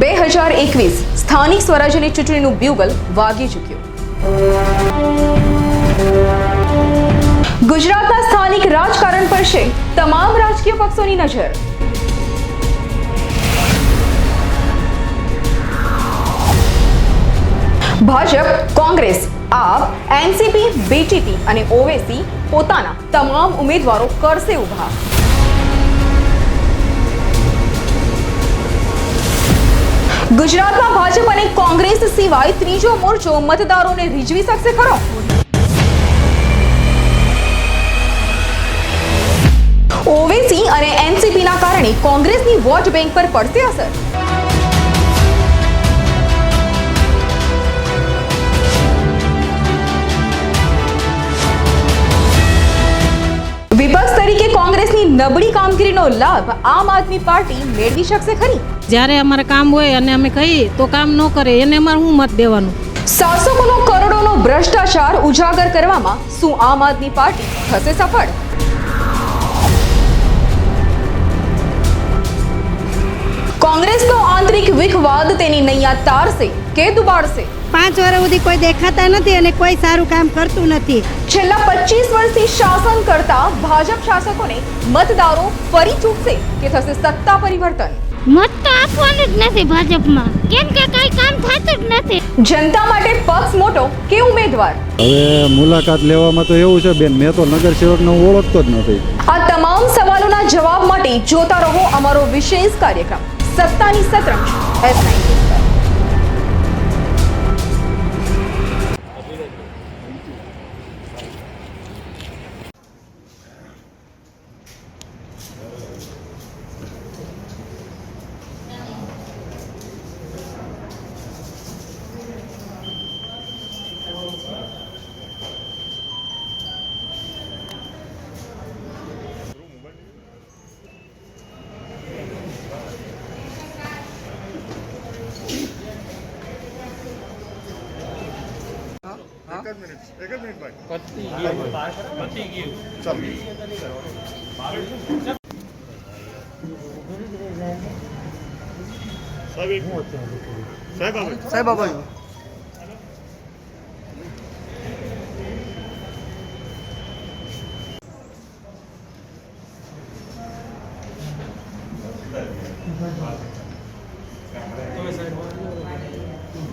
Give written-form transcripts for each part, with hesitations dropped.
2021 સ્થાનિક સ્વરાજ્યની ચૂંટણીનું બ્યુગલ વાગી ચૂક્યું। ગુજરાતના સ્થાનિક રાજકારણ પર છે તમામ રાજકીય પક્ષોની નજર। ભાજપ, કોંગ્રેસ, આપ, એનસીપી, બીટીપી અને ઓવેસી પોતાના તમામ ઉમેદવારો કરશે ઉભા। ગુજરાતમાં ભાજપ અને કોંગ્રેસ સિવાય ત્રીજો મોરચો મતદારોને રીઝવી શકશે ખરો? ઓવેસી અને એનસીપીના કારણે કોંગ્રેસની વોટ બેંક પર પડશે અસર? વિપક્ષ તરીકે કોંગ્રેસની નબળી કામગીરીનો લાભ આમ આદમી પાર્ટી મેળવી શકશે ખરી? જ્યારે અમારે કામ હોય અને અમે કહીએ તો કામ ન કરે એને અમારે શું મત દેવાનું? શાસકોનો કરોડોનો ભ્રષ્ટાચાર ઉજાગર કરવામાં શું આમ આદમી પાર્ટી થશે સફળ? કોંગ્રેસનો આંતરિક વિખવાદ તેની નૈયા તારશે કે દુબાડશે? 5 વર્ષ સુધી કોઈ દેખાતા નથી અને કોઈ સારું કામ કરતું નથી। છેલ્લા 25 વર્ષથી શાસન કરતા ભાજપ શાસકોને મતદારો ફરી ચૂકશે કે થશે સત્તા પરિવર્તન? મત તો આપવાનું જ નથી ભાજપમાં, કેમ કે કઈ કામ થતું જ નથી। જનતા માટે પક્ષ મોટો કે ઉમેદવાર? હવે મુલાકાત લેવામાં તો એવું છે બેન, મેં તો નગરસેવકને ઓળખતો જ નથી। આ તમામ સવાલોના જવાબ માટે જોતા રહો અમારો વિશેષ કાર્યક્રમ સત્તાની શતરંજ S9 પર। એક જ મિનિટ ભાઈ પતી ગયું ચાલ સાહેબ બાબા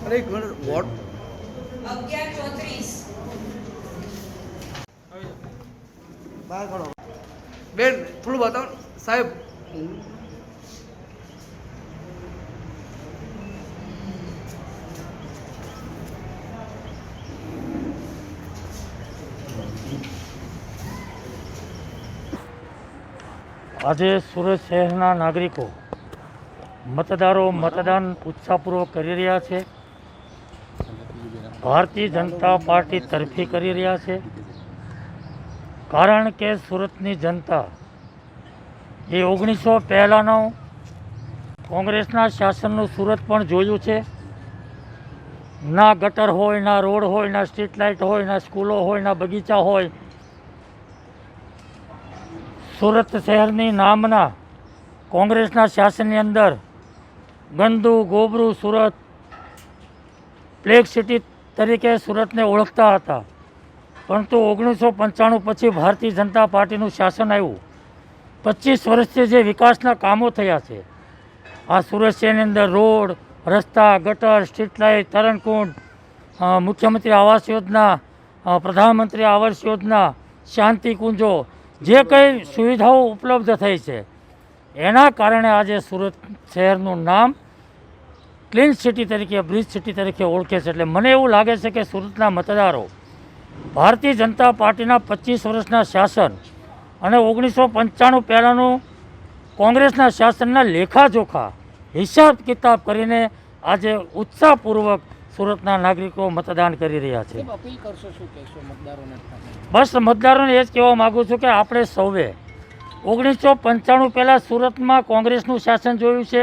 અરે એક મિનિટ વોટ 1134 બહાર કાઢો બેન, થોડું બતાવો સાહેબ। આજે સુરત શહેરના નાગરિકો મતદારો મતદાન ઉત્સાહપૂર્વક કરી રહ્યા છે। ભારતીય જનતા પાર્ટી તરફી કરી રહ્યા છે, કારણ કે સુરતની જનતા એ 1900 પહેલાંનો કોંગ્રેસના શાસનનું સુરત પણ જોયું છે। ના ગટર હોય, ના રોડ હોય, ના સ્ટ્રીટ લાઇટ હોય, ના સ્કૂલો હોય, ના બગીચા હોય। સુરત શહેરની નામના કોંગ્રેસના શાસનની અંદર ગંદુ ગોબરું સુરત પ્લેગ સિટી તરીકે સુરતને ઓળખતા હતા, પરંતુ 1995 પછી ભારતીય જનતા પાર્ટીનું શાસન આવ્યું। 25 વર્ષથી જે વિકાસના કામો થયા છે આ સુરત શહેરની અંદર રોડ, રસ્તા, ગટર, સ્ટ્રીટ લાઇટ, તરણકુંડ, મુખ્યમંત્રી આવાસ યોજના, પ્રધાનમંત્રી આવાસ યોજના, શાંતિ કુંજો, જે કંઈ સુવિધાઓ ઉપલબ્ધ થઈ છે એના કારણે આજે સુરત શહેરનું નામ ક્લીન સિટી તરીકે, બ્રિજ સિટી તરીકે ઓળખે છે। એટલે મને એવું લાગે છે કે સુરતના મતદારો ભારતીય જનતા પાર્ટીના 25 વર્ષના શાસન અને 1995 પહેલાંનું કોંગ્રેસના શાસનના લેખાજોખા હિસાબ કિતાબ કરીને આજે ઉત્સાહપૂર્વક સુરતના નાગરિકો મતદાન કરી રહ્યા છે। બસ મતદારોને એ જ કહેવા માગું છું કે આપણે સૌએ 1995 પહેલાં સુરતમાં કોંગ્રેસનું શાસન જોયું છે।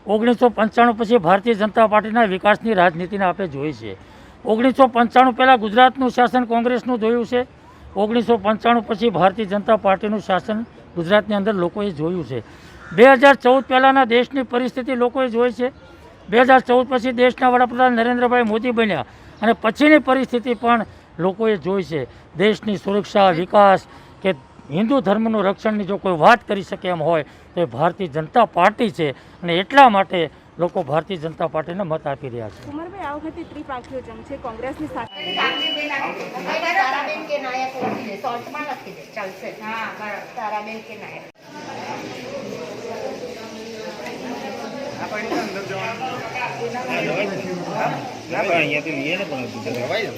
1995 પછી ભારતીય જનતા પાર્ટીના વિકાસની રાજનીતિને આપણે જોઈ છે। 1995 પહેલાં ગુજરાતનું શાસન કોંગ્રેસનું જોયું છે। 1995 પછી ભારતીય જનતા પાર્ટીનું શાસન ગુજરાતની અંદર લોકોએ જોયું છે। 2014 પહેલાંના દેશની પરિસ્થિતિ લોકોએ જોઈ છે। 2014 પછી દેશના વડાપ્રધાન નરેન્દ્રભાઈ મોદી બન્યા અને પછીની પરિસ્થિતિ પણ લોકોએ જોઈ છે. દેશની સુરક્ષા, વિકાસ કે હિન્દુ ધર્મનું રક્ષણની જો કોઈ વાત કરી શકે એમ હોય તો એ ભારતીય જનતા પાર્ટી છે અને એટલા માટે લોકો ભારતીય જનતા પાર્ટીને મત આપી રહ્યા છે. કુમારભાઈ આ વખતે ત્રિપાંખીય જંગ છે કોંગ્રેસની સાથે તારાબેન કે નાયક લખી દે, શોર્ટમાં લખી દે, ચાલશે. હા બરાબર, તારાબેન કે નાયક. અહીંયાથી લઈએ ને પણ દવાઈ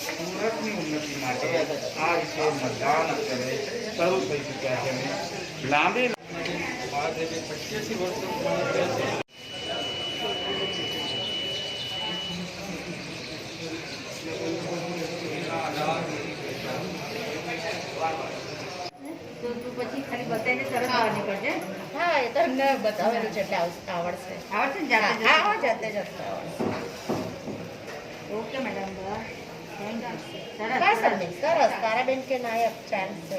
સુરતની ઉન્નતિ માટે આ રીતે મતદાન અત્યારે શરૂ થઈ ચૂક્યા છે અને લાંબી 85 વર્ષો પછી ખાલી બતાવીને તરત બહાર નીકળજે. હા એ તો એમને બતાવેલું છે એટલે આવડશે. આવડશે ને જાતે? હા જાતે જાતે આવડશે. ઓકે મેડમ, સરસ સરસ. તારાબેન કે નાયક ચાલશે.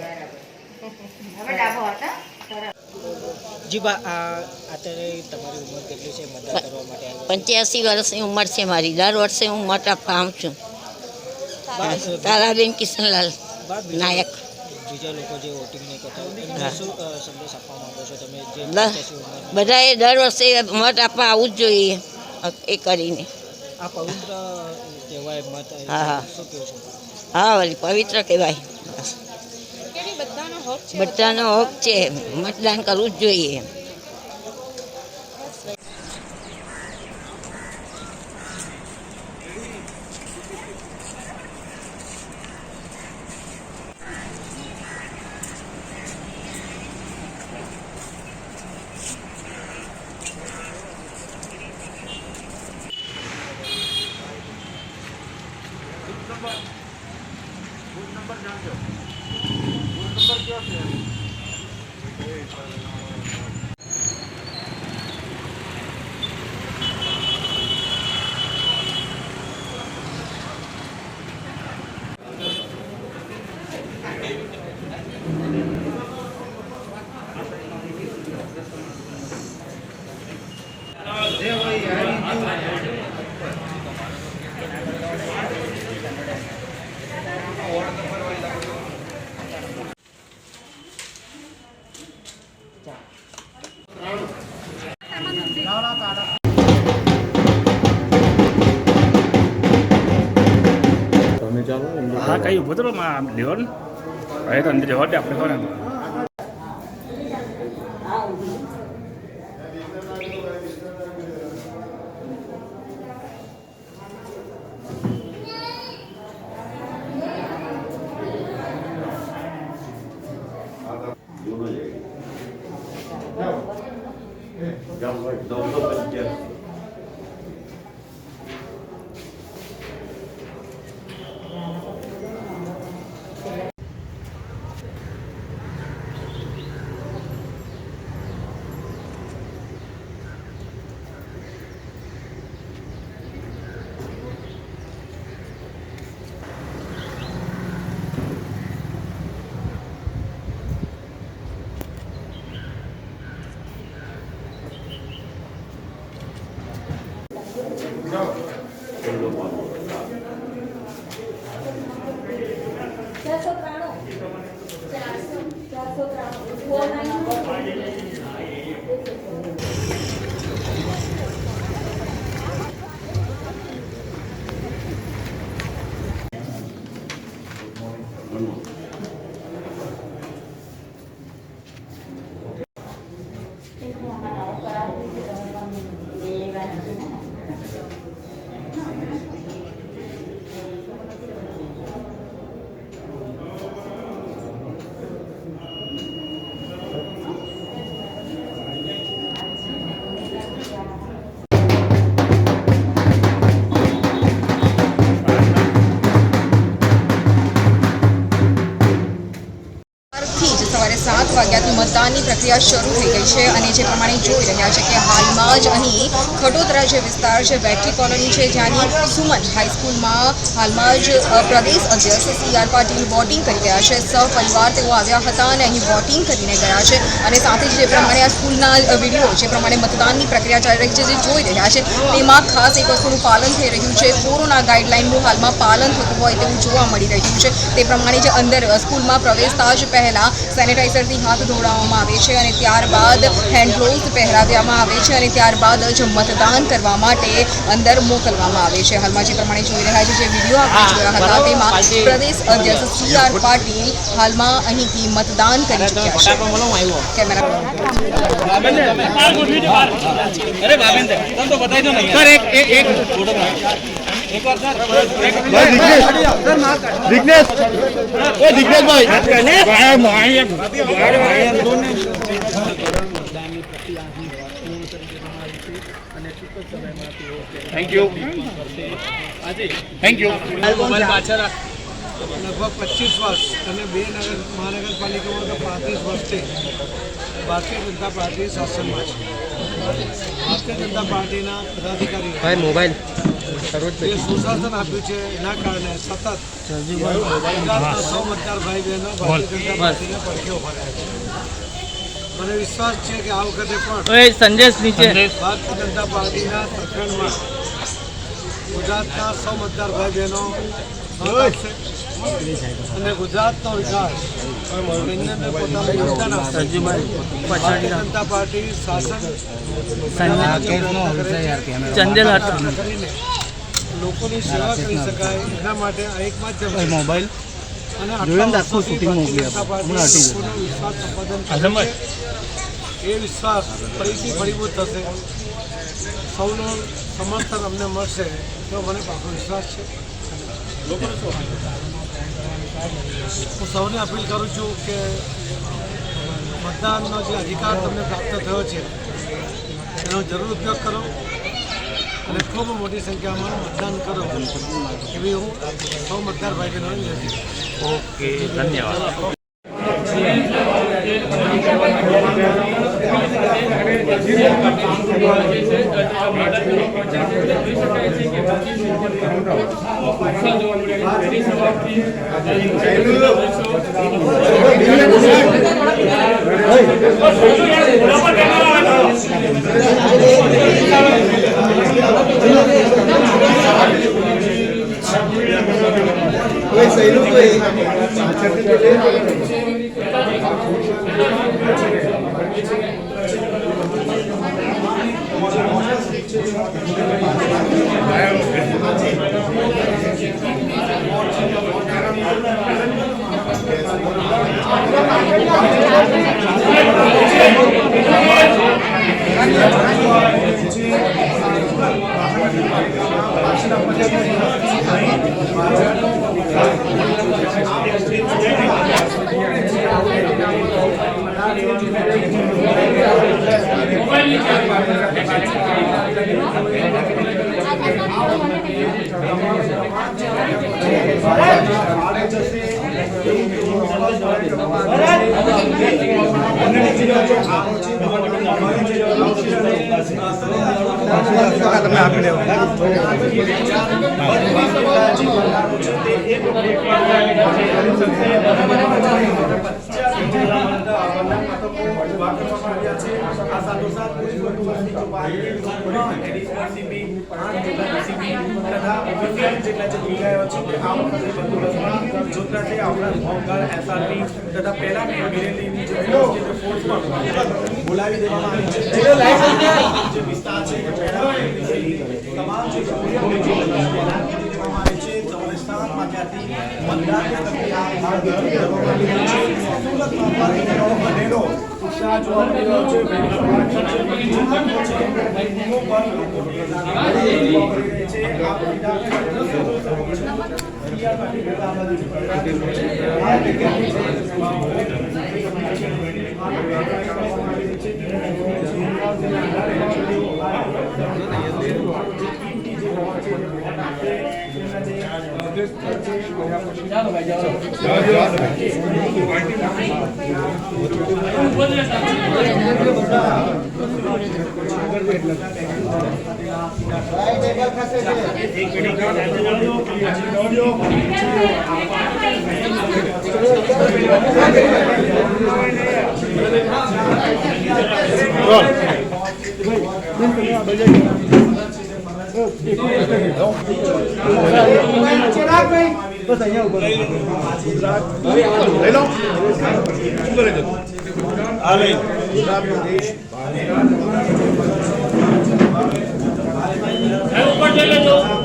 હવે ડાબો હતા. જી બા અત્યારે તમારી ઉંમર કેટલી છે મતદાન કરવા માટે? 85 વર્ષની ઉંમર છે મારી. દર વર્ષે હું મત આપવા આવું છું. તારાબેન કિશનલાલ નાયક. બીજા લોકો જે વોટિંગ નહીં કરતા એમને શું સંદેશ આપવા માંગો છો તમે? જે બધાએ દર વર્ષે મત આપવા આવવું જ જોઈએ એ કરીને. આ પવિત્ર કહેવાય મત. હા શું કહો છો? હા વળી પવિત્ર કહેવાય. બધાનો હક છે, મતદાન કરવું જ જોઈએ. હા કઈ ઉભો તો લેવો ને હવે તો અંદર જવા દે આપણે કોને. સવારે 7 વાગ્યાથી મતદાનની પ્રક્રિયા શરૂ થઈ ગઈ છે અને જે પ્રમાણે જોઈ રહ્યા છે કે હાલમાં જ અહીં ખટોદરા જે વિસ્તાર છે વેટી કોલોની છે જ્યાંની સુમન હાઈસ્કૂલમાં હાલમાં જ પ્રદેશ અધ્યક્ષ CR પાટીલ વોટિંગ કરી ગયા છે. સહપરિવાર તેઓ આવ્યા હતા અને અહીં વોટિંગ કરીને ગયા છે અને સાથે જ જે પ્રમાણે આ સ્કૂલના વિડીયો જે પ્રમાણે મતદાનની પ્રક્રિયા ચાલી રહી છે જે જોઈ રહ્યા છે તેમાં ખાસ એક વસ્તુનું પાલન થઈ રહ્યું છે. કોરોના ગાઈડલાઇનનું હાલમાં પાલન થતું હોય તેવું જોવા મળી રહ્યું છે. તે પ્રમાણે જે અંદર સ્કૂલમાં પ્રવેશતા જ પહેલાં સેનેટાઈઝરથી હાથ ધોવડાવવામાં આવે છે અને ત્યારબાદ હેન્ડ ગ્લોવ્સ પહેરાવવામાં આવે છે અને ત્યારબાદ જ મતદાન કરવા માટે અંદર મોકલવામાં આવે છે. હાલમાં જે પ્રમાણે જોઈ રહ્યા છે જે વિડીયો આપણે જોયા હતા તેમાં પ્રદેશ અધ્યક્ષ CR પાટીલ હાલમાં અહીંથી મતદાન કરી ચૂક્યા છે. लगभग 25 वर्ष અને બે મહાનગરપાલિકામાં તો 35 વર્ષથી ભારતીય જનતા પાર્ટી શાસનમાં છે. ભારતીય જનતા પાર્ટીના પદાધિકારીઓ જે સુશાસન આપ્યું છે એના કારણે સતત ગુજરાતના 100 મતદાર ભાઈ બહેનો ભારતીય જનતા પાર્ટીને પડખે ઉભા રહ્યા છે. મને વિશ્વાસ છે કે આ વખતે પણ ભારતીય જનતા પાર્ટીના પ્રકરણમાં ગુજરાતના 100 મતદાર ભાઈ બહેનો આપશે અને ગુજરાતનો વિકાસ એની અંદર પોતાનું યોગદાન આપશે. ભારતીય જનતા પાર્ટી શાસન કરીને લોકોની સેવા કરી શકાય એના માટે આ એક માધ્યમ મોબાઈલ અને વિશ્વાસ સંપાદન કરે એ વિશ્વાસ ફરીથી ફળીભૂત થશે. સૌનો સમર્થન અમને મળશે તો મને પાકો વિશ્વાસ છે. હું સૌને અપીલ કરું છું કે મતદાનનો જે અધિકાર તમને પ્રાપ્ત થયો છે એનો જરૂર ઉપયોગ કરો અને ખૂબ મોટી સંખ્યામાં મતદાન કરો એવી હું સૌ મતદાર ભાઈ બહેનોને વિનંતી કરું. ઓકે, ધન્યવાદ. બોલાવી દેવામાં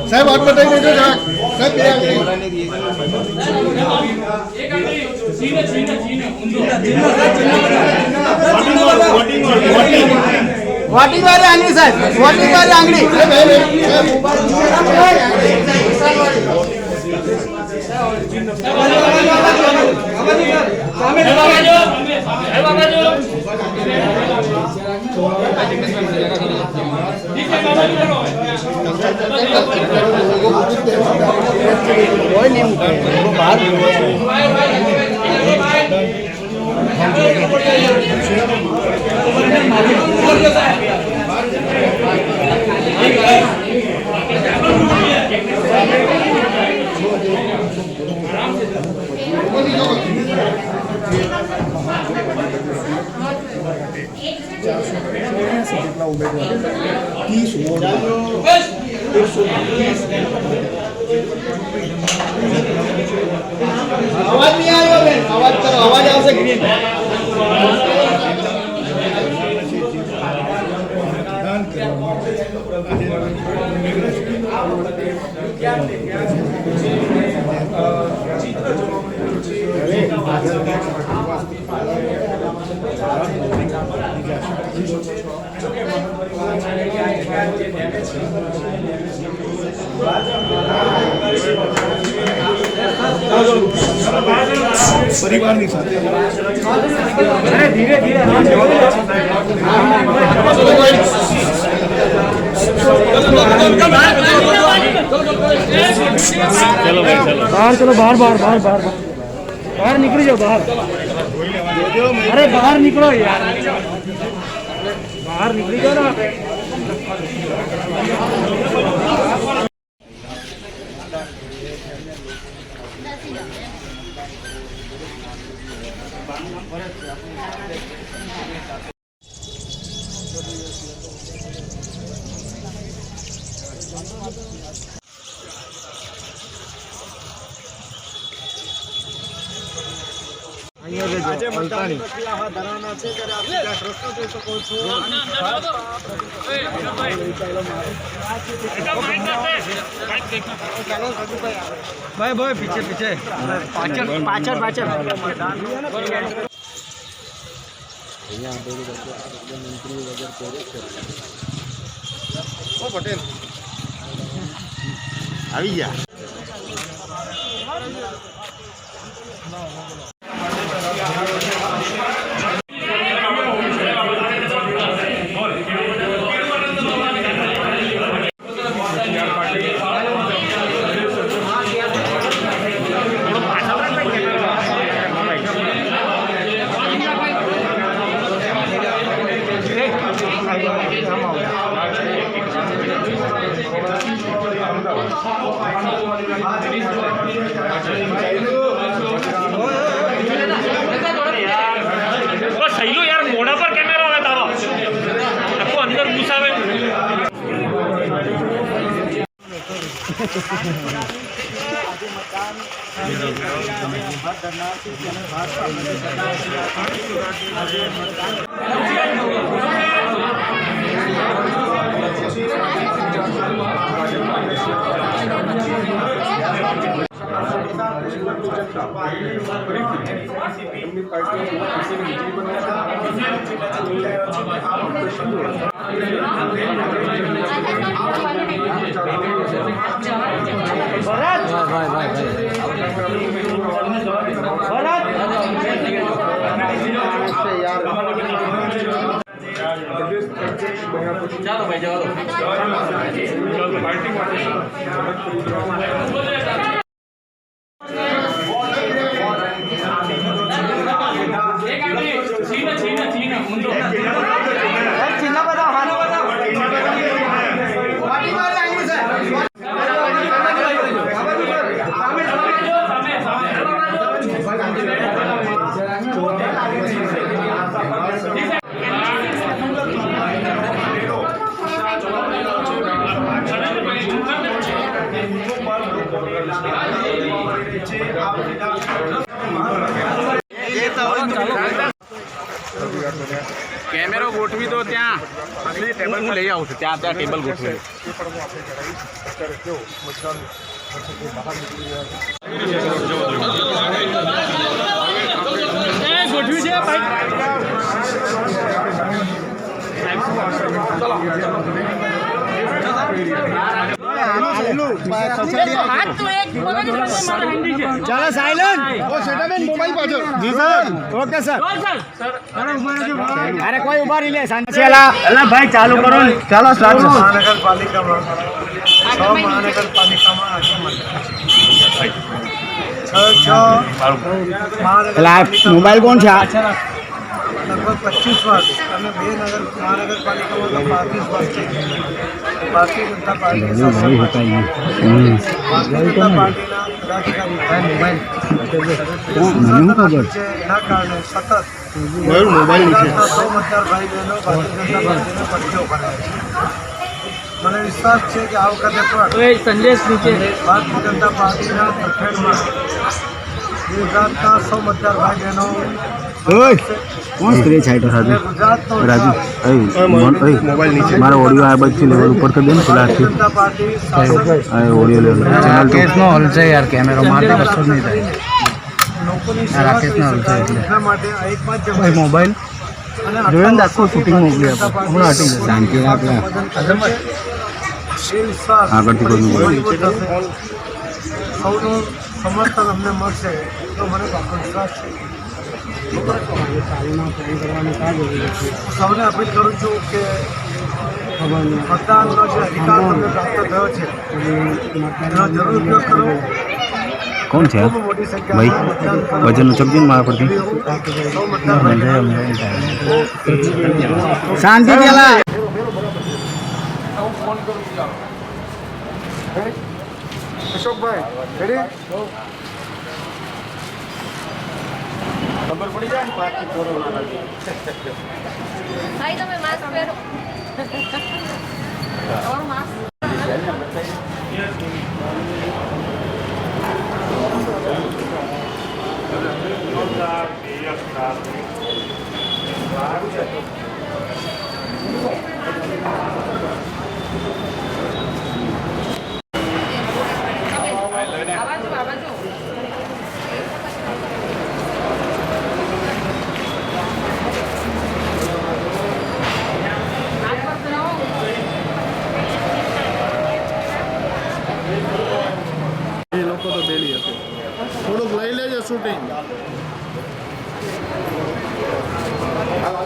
સાહેબ હાથ બતાવી દેજો સાહેબ વોટિંગ વાળી આંગળી સાહેબ વોટિંગ વાળી આંગળી કોઈ નહીં બહાર જેટલા ઉમેદવાર 30 વોર્ડ અવાજ નહીં આવ્યો બેન અવાજ કરો અવાજ આવશે ગ્રીન પરિવારની સાથે ધીરે ધીરે बाहर चलो बाहर बाहर बाहर बाहर बाहर निकल जाओ बाहर अरे बाहर निकलो यार बाहर निकली जाओ ना આજે મતદાન પ્રક્રિયા હાથ ધરવાના છે ત્યારે આપ સીધા પ્રશ્નો જોઈ શકો છો ભાઈ ભાઈ પીછે પીછે પાછળ પાછળ પાછળ પટેલ આવી ગયા સહેલું યાર મોઢા પર કેમેરો આવે તારો આખો અંદર ઘુસાવે ચાલો ભાઈ જવા દો કેમેરો ગોઠવી દો ત્યાં ટેબલ લઈ આવું છું ત્યાં ટેબલ ગોઠવી ગોઠવી છે ચાલો સાયલન્ટ મોબાઈલ પાછળ જી સર ઓકે સર અરે કોઈ ઉભા રહી લે શાંતિ ભાઈ ચાલુ કરો ને ચાલો સ્ટાર્ટ મહાનગરપાલિકામાં મોબાઈલ કોણ છે લગભગ 25 વર્ષ અને 2 મહાનગરપાલિકામાં તો 35 વર્ષ છે ભારતીય જનતા પાર્ટી એના કારણે સતત મોબાઈલ 100 મતદાર ભાઈ બહેનો ભારતીય જનતા પાર્ટીને પટ્ટીઓ ભરાય છે. મને વિશ્વાસ છે કે આ વખતે પણ સંદેશ ભારતીય જનતા પાર્ટીના પ્રખેડમાં ગુજરાતના 100 મતદાર ભાઈ બહેનો મારો ઓડિયો આ બાજુ લેવલ ઉપર કરી દે ને પેલા ઓડિયો લેવલ રાકેશનો હલશે યાર કેમેરો મારતે કશું જ નહીં થાય રાકેશનો હલશે એટલે મોબાઈલ જોઈને આખું શૂટિંગ મોકલી આપો હમણાં હટી જશે શાંતિ રાખે આગળથી કોઈ સૌનું સમર્થન અમને મળશે તો મને પાકો વિશ્વાસ છે. સૌને અપીલ કરું છું કે મતદાનનો જે અધિકાર તમને પ્રાપ્ત થયો છે એનો જરૂર ઉપયોગ કરો. કોણ છે ભાઈ વજનનું ચમચી મારા પરથી શાંતિ પેલા અશોકભાઈ રેડી ખબર પડી જાય ને પાર્ટી કોરોના ભાઈ તમે માસ્ક પહેરો और मास्क થોડુંક લઈ લેજો શૂટિંગ.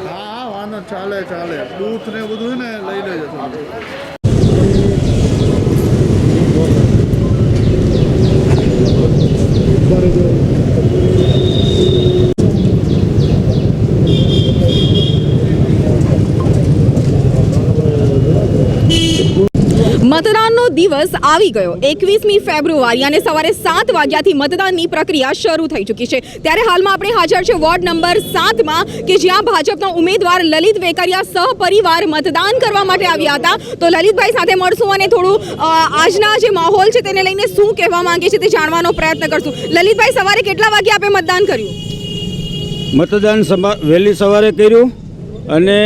હા વાંધો ચાલે બૂથ ને બધું ને લઈ લેજો થોડું. મતદાનનો દિવસ આવી ગયો 21મી ફેબ્રુઆરી અને સવારે 7 વાગ્યાથી મતદાનની પ્રક્રિયા શરૂ થઈ ચૂકી છે. ત્યારે હાલમાં આપણે હાજર છે વોર્ડ નંબર 7માં કે જ્યાં ભાજપના ઉમેદવાર લલિત વેકરિયા સહપરિવાર મતદાન કરવા માટે આવ્યા હતા. તો લલિતભાઈ સાથે મળશું અને થોડું આજના જે માહોલ છે તેને લઈને શું કહેવા માંગે છે તે જાણવાનો પ્રયત્ન કરશું. લલિતભાઈ, સવારે કેટલા વાગે આપે મતદાન કર્યું? મતદાન વહેલી સવારે કર્યું અને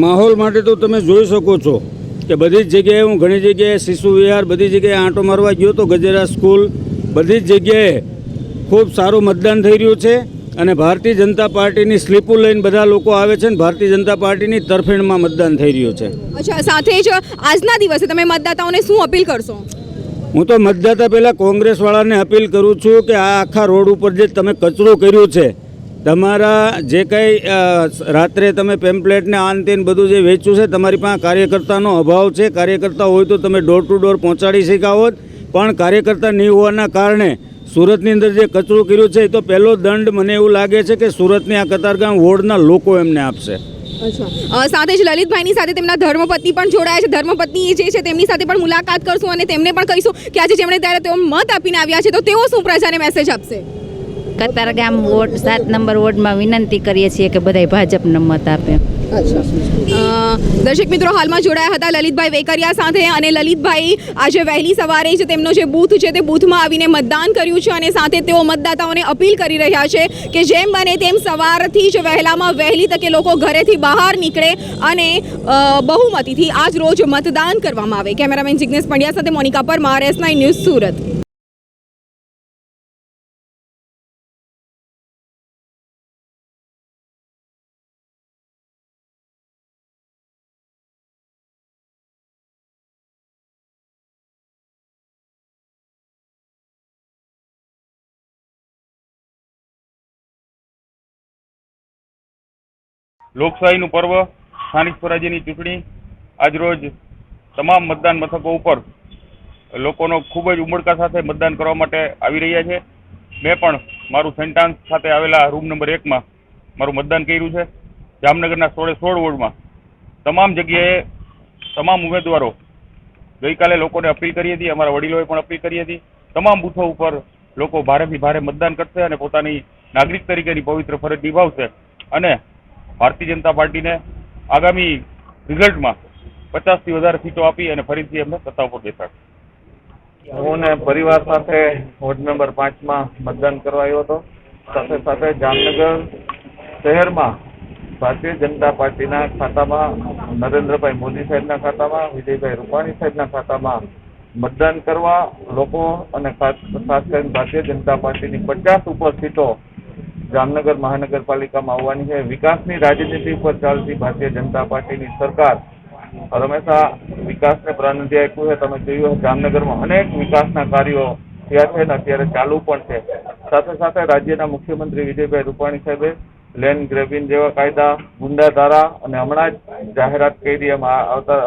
માહોલ માટે તો તમે જોઈ શકો છો કે બધી જ જગ્યાએ હું ઘણી જગ્યાએ શિશુ વિહાર બધી જગ્યાએ આંટો મારવા ગયો તો ગજેરા સ્કૂલ બધી જ જગ્યાએ ખૂબ સારું મતદાન થઈ રહ્યું છે અને ભારતીય જનતા પાર્ટીની સ્લીપો લઈને બધા લોકો આવે છે અને ભારતીય જનતા પાર્ટીની તરફેણમાં મતદાન થઈ રહ્યું છે. અચ્છા, સાથે જ આજના દિવસે તમે મતદાતાઓને શું અપીલ કરશો? હું તો મતદાતા પહેલાં કોંગ્રેસવાળાને અપીલ કરું છું કે આ આખા રોડ ઉપર જે તમે કચરો કર્યો છે, તમારા જે કંઈ રાત્રે તમે પેમ્પલેટને આન તેન બધું જે વેચ્યું છે, તમારી પાસે કાર્યકર્તાનો અભાવ છે. કાર્યકર્તા હોય તો તમે ડોર ટુ ડોર પહોંચાડી શક્યા હોત, પણ કાર્યકર્તા નહીં હોવાના કારણે સુરતની અંદર જે કચરો કર્યો છે એ તો પહેલો દંડ મને એવું લાગે છે કે સુરતની આ કતારગામ વોર્ડના લોકો એમને આપશે. સાથે જ લલિતભાઈની સાથે તેમના ધર્મપત્ની પણ જોડાયા છે. ધર્મપત્ની જે છે તેમની સાથે પણ મુલાકાત કરશું અને તેમને પણ કહીશું કે આજે જેમણે ત્યારે તેઓ મત આપીને આવ્યા છે તો તેઓ શું પ્રજાને મેસેજ આપશે. કતારગામ વોર્ડ 7 નંબર વોર્ડમાં વિનંતી કરીએ છીએ કે બધાય ભાજપને મત આપે. દર્શક મિત્રો, હાલમાં જોડાયા હતા લલિતભાઈ વેકરિયા સાથે અને લલિતભાઈ આજે વહેલી સવારે જ તેમનો જે બૂથ છે તે બૂથમાં આવીને મતદાન કર્યું છે અને સાથે તેઓ મતદાતાઓને અપીલ કરી રહ્યા છે કે જેમ બને તેમ સવારથી જ વહેલામાં વહેલી તકે લોકો ઘરેથી બહાર નીકળે અને બહુમતીથી આજ રોજ મતદાન કરવામાં આવે. કેમેરામેન જિગ્નેશ પંડ્યા સાથે મોનિકા પરમાર, S9 ન્યૂઝ, સુરત. લોકશાહીનું પર્વ સ્થાનિક સ્વરાજ્યની ચૂંટણી આજરોજ તમામ મતદાન મથકો ઉપર લોકોનો ખૂબ જ ઉમળકા સાથે મતદાન કરવા માટે આવી રહ્યા છે. મેં પણ મારું સેન્ટાન્સ ખાતે આવેલા રૂમ નંબર 1માં મારું મતદાન કર્યું છે. જામનગરના 16 વોર્ડમાં તમામ જગ્યાએ તમામ ઉમેદવારો ગઈકાલે લોકોને અપીલ કરી હતી, અમારા વડીલોએ પણ અપીલ કરી હતી. તમામ બૂથો ઉપર લોકો ભારેથી ભારે મતદાન કરશે અને પોતાની નાગરિક તરીકેની પવિત્ર ફરજ નિભાવશે અને ભારતીય જનતા પાર્ટીને આગામી રિઝલ્ટમાં 50થી વધારે સીટો આપી અને ફરીથી એમને સત્તા ઉપર બેસાડશે. હું ને પરિવાર સાથે વોર્ડ નંબર 5માં મતદાન કરવા આવ્યો હતો. સાથે સાથે જામનગર શહેરમાં ભારતીય જનતા પાર્ટીના ખાતામાં, નરેન્દ્રભાઈ મોદી સાહેબના ખાતામાં, વિજયભાઈ રૂપાણી સાહેબના ખાતામાં મતદાન કરવા લોકો અને ખાસ કરીને ભારતીય જનતા પાર્ટીની 50 ઉપર સીટો જામનગર મહાનગરપાલિકામાં આવવાની છે. વિકાસની રાજનીતિ ઉપર ચાલતી ભારતીય જનતા પાર્ટીની સરકાર હંમેશા વિકાસને પ્રાધાન્ય આપ્યું છે. તમે જોયું જામનગરમાં અનેક વિકાસના કાર્યો થયા છે અને અત્યારે ચાલુ પણ છે. સાથે સાથે રાજ્યના મુખ્યમંત્રી વિજયભાઈ રૂપાણી સાહેબે લેન્ડ ગ્રેબિંગ જેવા કાયદા, ગુંડા ધારા અને હમણાં જ જાહેરાત કરી આવતા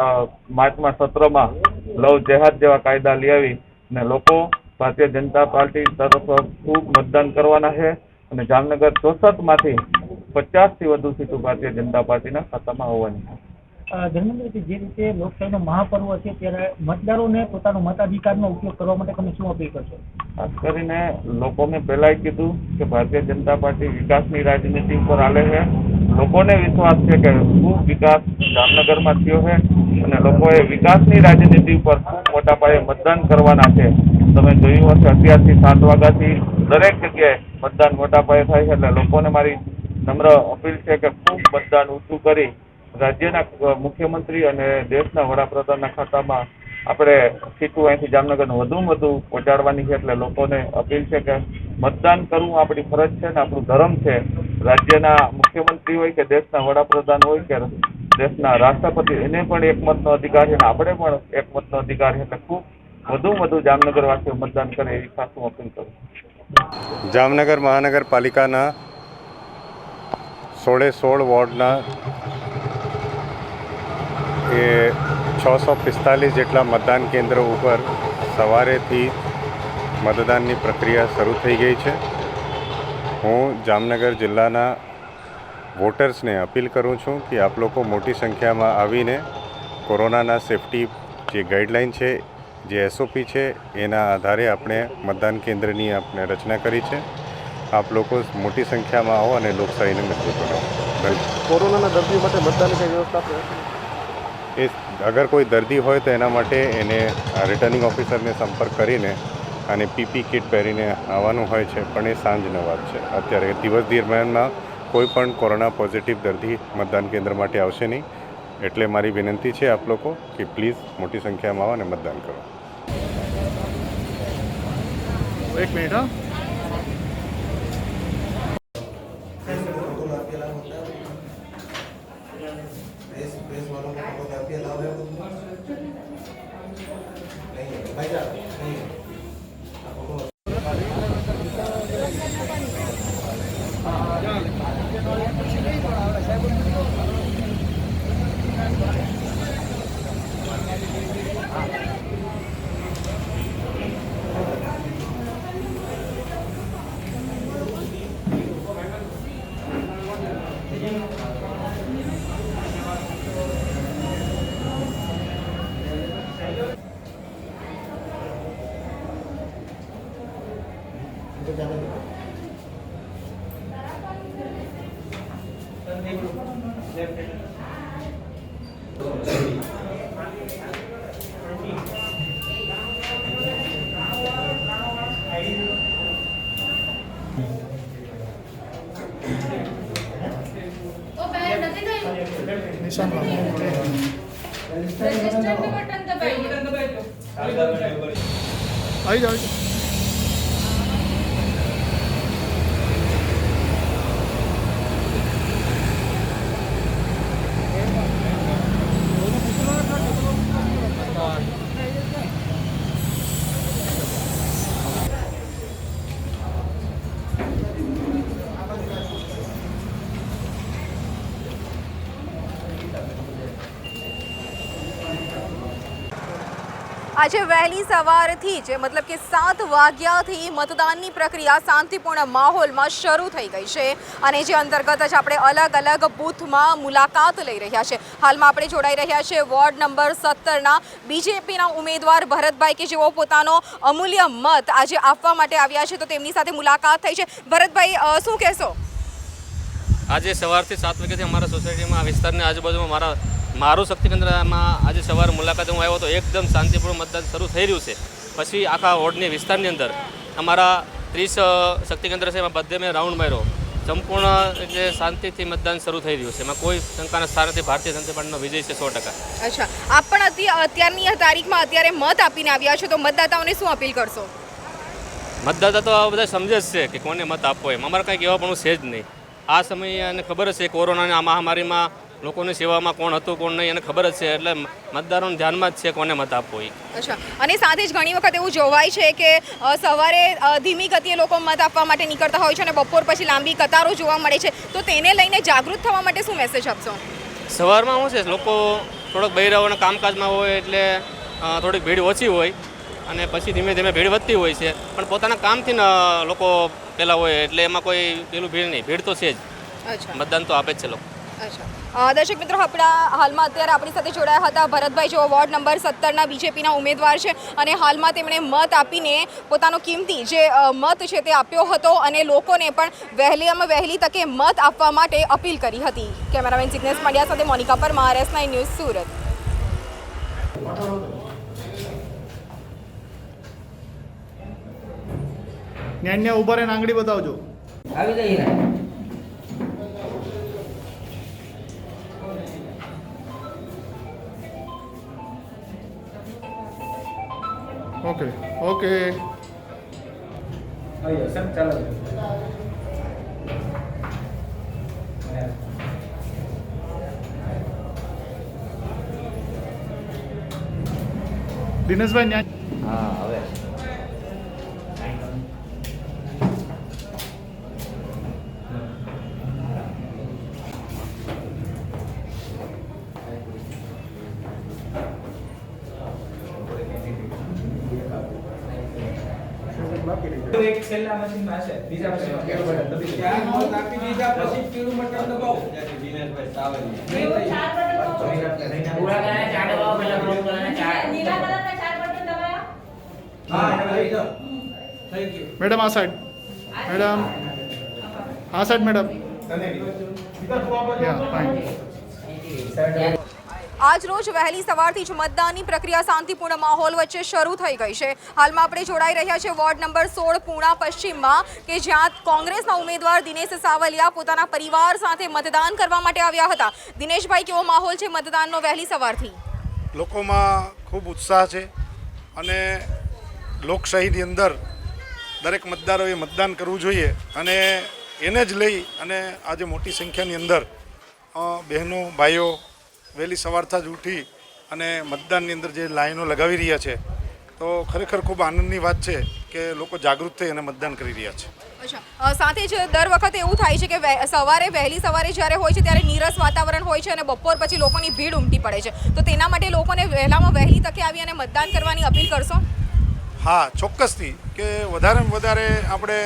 માર્ચમાં સત્રમાં લવ જેહાદ જેવા કાયદા લઈ આવી અને લોકો ભારતીય જનતા પાર્ટી તરફ ખૂબ મતદાન કરવાના છે અને જામનગર 64માંથી 50થી વધુ સીટો ભારતીય જનતા પાર્ટીના ખાતામાં હોવાની છે. ધર્મેન્દ્રજી, જે રીતે લોકશાહીનો મહાપર્વ છે ત્યારે મતદારોને પોતાનો મતાધિકારનો ઉપયોગ કરવા માટે તમે શું અપીલ કરશો? ખાસ કરીને લોકોને પહેલાં કીધું કે ભારતીય જનતા પાર્ટી વિકાસની રાજનીતિ ઉપર હાલે છે. લોકોને વિશ્વાસ છે કે ખૂબ વિકાસ જામનગરમાં થયો છે અને લોકોએ વિકાસની રાજનીતિ ઉપર ખૂબ મોટા પાયે મતદાન કરવાના છે. તમે જોયું હશે અત્યારથી 7 વાગ્યાથી દરેક જગ્યાએ મતદાન મોટા પાયે થાય છે. એટલે લોકોને મારી નમ્ર અપીલ છે કે ખૂબ મતદાન ઊંચું કરી રાજ્યના મુખ્યમંત્રી અને દેશના વડાપ્રધાનના ખાતામાં આપણે સીટો અહીંથી જામનગરને વધુમાં વધુ પહોંચાડવાની છે. એટલે લોકોને અપીલ છે કે મતદાન કરવું આપણી ફરજ છે ને આપણું ધર્મ છે. રાજ્યના મુખ્યમંત્રી હોય કે દેશના વડાપ્રધાન હોય કે દેશના રાષ્ટ્રપતિ, એને પણ એક મતનો અધિકાર છે અને આપણે પણ એક મતનો અધિકાર છે. એટલે ખૂબ વધુમાં વધુ જામનગરવાસીઓ મતદાન કરે એવી ખાસ હું અપીલ કરું. જામનગર મહાનગરપાલિકાના 16 વોર્ડના એ 645 જેટલા મતદાન કેન્દ્રો ઉપર સવારેથી મતદાનની પ્રક્રિયા શરૂ થઈ ગઈ છે. હું જામનગર જિલ્લાના વોટર્સને અપીલ કરું છું કે આપ લોકો મોટી સંખ્યામાં આવીને કોરોનાના સેફટી જે ગાઈડલાઇન છે, જે SOP છે, એના આધારે આપણે મતદાન કેન્દ્રની આપણે રચના કરી છે. આપ લોકો મોટી સંખ્યામાં આવો અને લોકશાહીને મજબૂત બનાવો. કોરોનાના દર્દીઓ માટે મતદાનની કઈ વ્યવસ્થા એ અગર કોઈ દર્દી હોય તો એના માટે એને રિટર્નિંગ ઓફિસરને સંપર્ક કરીને અને PP કિટ પહેરીને આવવાનું હોય છે, પણ એ સાંજનો વાત છે. અત્યારે દિવસ દરમિયાનમાં કોઈ પણ કોરોના પોઝિટિવ દર્દી મતદાન કેન્દ્ર માટે આવશે નહીં. એટલે મારી વિનંતી છે આપ લોકો કે પ્લીઝ મોટી સંખ્યામાં આવો અને મતદાન કરો. એક મિનિટ હા. આવી જાઓ આજે વહેલી સવારથી જ મતલબ કે 7 વાગ્યાથી મતદાનની પ્રક્રિયા શાંતિપૂર્ણ માહોલમાં શરૂ થઈ ગઈ છે અને જે અંતર્ગત જ આપણે અલગ અલગ બૂથમાં મુલાકાત લઈ રહ્યા છે. હાલમાં આપણે જોડાઈ રહ્યા છે વોર્ડ નંબર 17ના બીજેપીના ઉમેદવાર ભરતભાઈ કે જેઓ પોતાનો અમૂલ્ય મત આજે આપવા માટે આવ્યા છે, તો તેમની સાથે મુલાકાત થઈ છે. ભરતભાઈ, શું કહેશો? આજે સવારથી 7 વાગ્યાથી અમારા સોસાયટીમાં આ વિસ્તારની આજુબાજુમાં મારું શક્તિ કેન્દ્રમાં આજે સવારે મુલાકાતે હું આવ્યો હતો. એકદમ શાંતિપૂર્ણ મતદાન શરૂ થઈ રહ્યું છે. પછી આખા વોર્ડની વિસ્તારની અંદર અમારા 30 શક્તિ કેન્દ્ર છે, એમાં બધે મેં રાઉન્ડ માર્યો. સંપૂર્ણ એટલે શાંતિથી મતદાન શરૂ થઈ રહ્યું છે. એમાં કોઈ શંકાના સ્થાન નથી. ભારતીય જનતા પાર્ટીનો વિજય છે 100%. અચ્છા, આપ પણ અત્યારની તારીખમાં અત્યારે મત આપીને આવ્યા છો, તો મતદાતાઓને શું અપીલ કરશો? મતદાતા તો આ બધા સમજે જ છે કે કોને મત આપવો એમ. અમારે કંઈક એવા પણ છે જ નહીં. આ સમયે એને ખબર જ છે કોરોનાની આ મહામારીમાં લોકોની સેવામાં કોણ હતું કોણ નહીં એને ખબર જ છે. એટલે મતદારોને ધ્યાનમાં જ છે કોને મત આપવો એ. અચ્છા, અને સાથે જ ઘણી વખત એવું જોવાય છે કે સવારે ધીમી ગતિએ લોકો મત આપવા માટે નીકળતા હોય છે અને બપોર પછી લાંબી કતારો જોવા મળે છે, તો તેને લઈને જાગૃત થવા માટે શું મેસેજ આપશો? સવારમાં શું છે, લોકો થોડોક બૈરાઓના કામકાજમાં હોય એટલે થોડીક ભીડ ઓછી હોય અને પછી ધીમે ધીમે ભીડ વધતી હોય છે. પણ પોતાના કામથી લોકો પહેલાં હોય એટલે એમાં કોઈ પેલું ભીડ નહીં. ભીડ તો છે જ. અચ્છા, મતદાન તો આપે જ છે લોકો. અચ્છા, દર્શક મિત્રો, હાલમાં અત્યારે આપણી સાથે જોડાયા હતા ભરતભાઈ, જેઓ વોર્ડ નંબર 17ના બીજેપીના ઉમેદવાર છે અને હાલમાં તેમણે મત આપીને પોતાનો કિંમતી જે મત છે તે આપ્યો હતો અને લોકોને પણ વહેલી તકે મત આપવા માટે અપીલ કરી હતી. કેમેરામેન જિગ્નેશ પંડ્યા સાથે મોનિકા પરમાર, RS9 ન્યૂઝ, સુરત. ન્યા ઉભા રહીને આંગળી બતાવજો. આવી જઈએ. ઓકે ઓકે સર ચાલો. દિનેશભાઈ ન્યા. હા, હવે એક છેલ્લા મશીનમાં હશે, બીજા મશીનમાં કેવું બટન દબાવી ત્યાં નોટ નાખી દીધા પછી પીળું બટન દબાવો. દિનેશભાઈ સાવલી પૂરા ચાર દબાવો. પેલા ગ્રુપ કરીને ચાર નીલા કલરના 4 બટન દબાયા. હા, એને લઈ જાઓ. થઈ ગયું. મેડમ આ સાઈડ. મેડમ આ સાઈડ. મેડમ યા ફાઇન. આજ રોજ વહેલી સવારથી જ મતદાનની પ્રક્રિયા શાંતિપૂર્ણ માહોલ વચ્ચે શરૂ થઈ ગઈ છે. હાલમાં આપણે જોડાઈ રહ્યા છે વોર્ડ નંબર 16 પૂણા પશ્ચિમમાં, કે જ્યાં કોંગ્રેસના ઉમેદવાર દિનેશ સાવલિયા પોતાના પરિવાર સાથે મતદાન કરવા માટે આવ્યા હતા. દિનેશભાઈ, કેવો માહોલ છે મતદાનનો વહેલી સવારથી? લોકોમાં ખૂબ ઉત્સાહ છે અને લોકશાહીની અંદર દરેક મતદારોએ મતદાન કરવું જોઈએ અને એને જ લઈ અને આજે મોટી સંખ્યાની અંદર બહેનો ભાઈઓ વહેલી સવારથી જ ઉઠી અને મતદાનની અંદર જે લાઈનો લગાવી રહ્યા છે, તો ખરેખર ખૂબ આનંદની વાત છે કે લોકો જાગૃત થઈ અને મતદાન કરી રહ્યા છે. અચ્છા, સાથે જ દર વખતે એવું થાય છે કે વહેલી સવારે જ્યારે હોય છે ત્યારે નીરસ વાતાવરણ હોય છે અને બપોર પછી લોકોની ભીડ ઉમટી પડે છે, તો તેના માટે લોકોને વહેલી તકે આવી અને મતદાન કરવાની અપીલ કરશો? હા, ચોક્કસથી કે વધારેમાં વધારે આપણે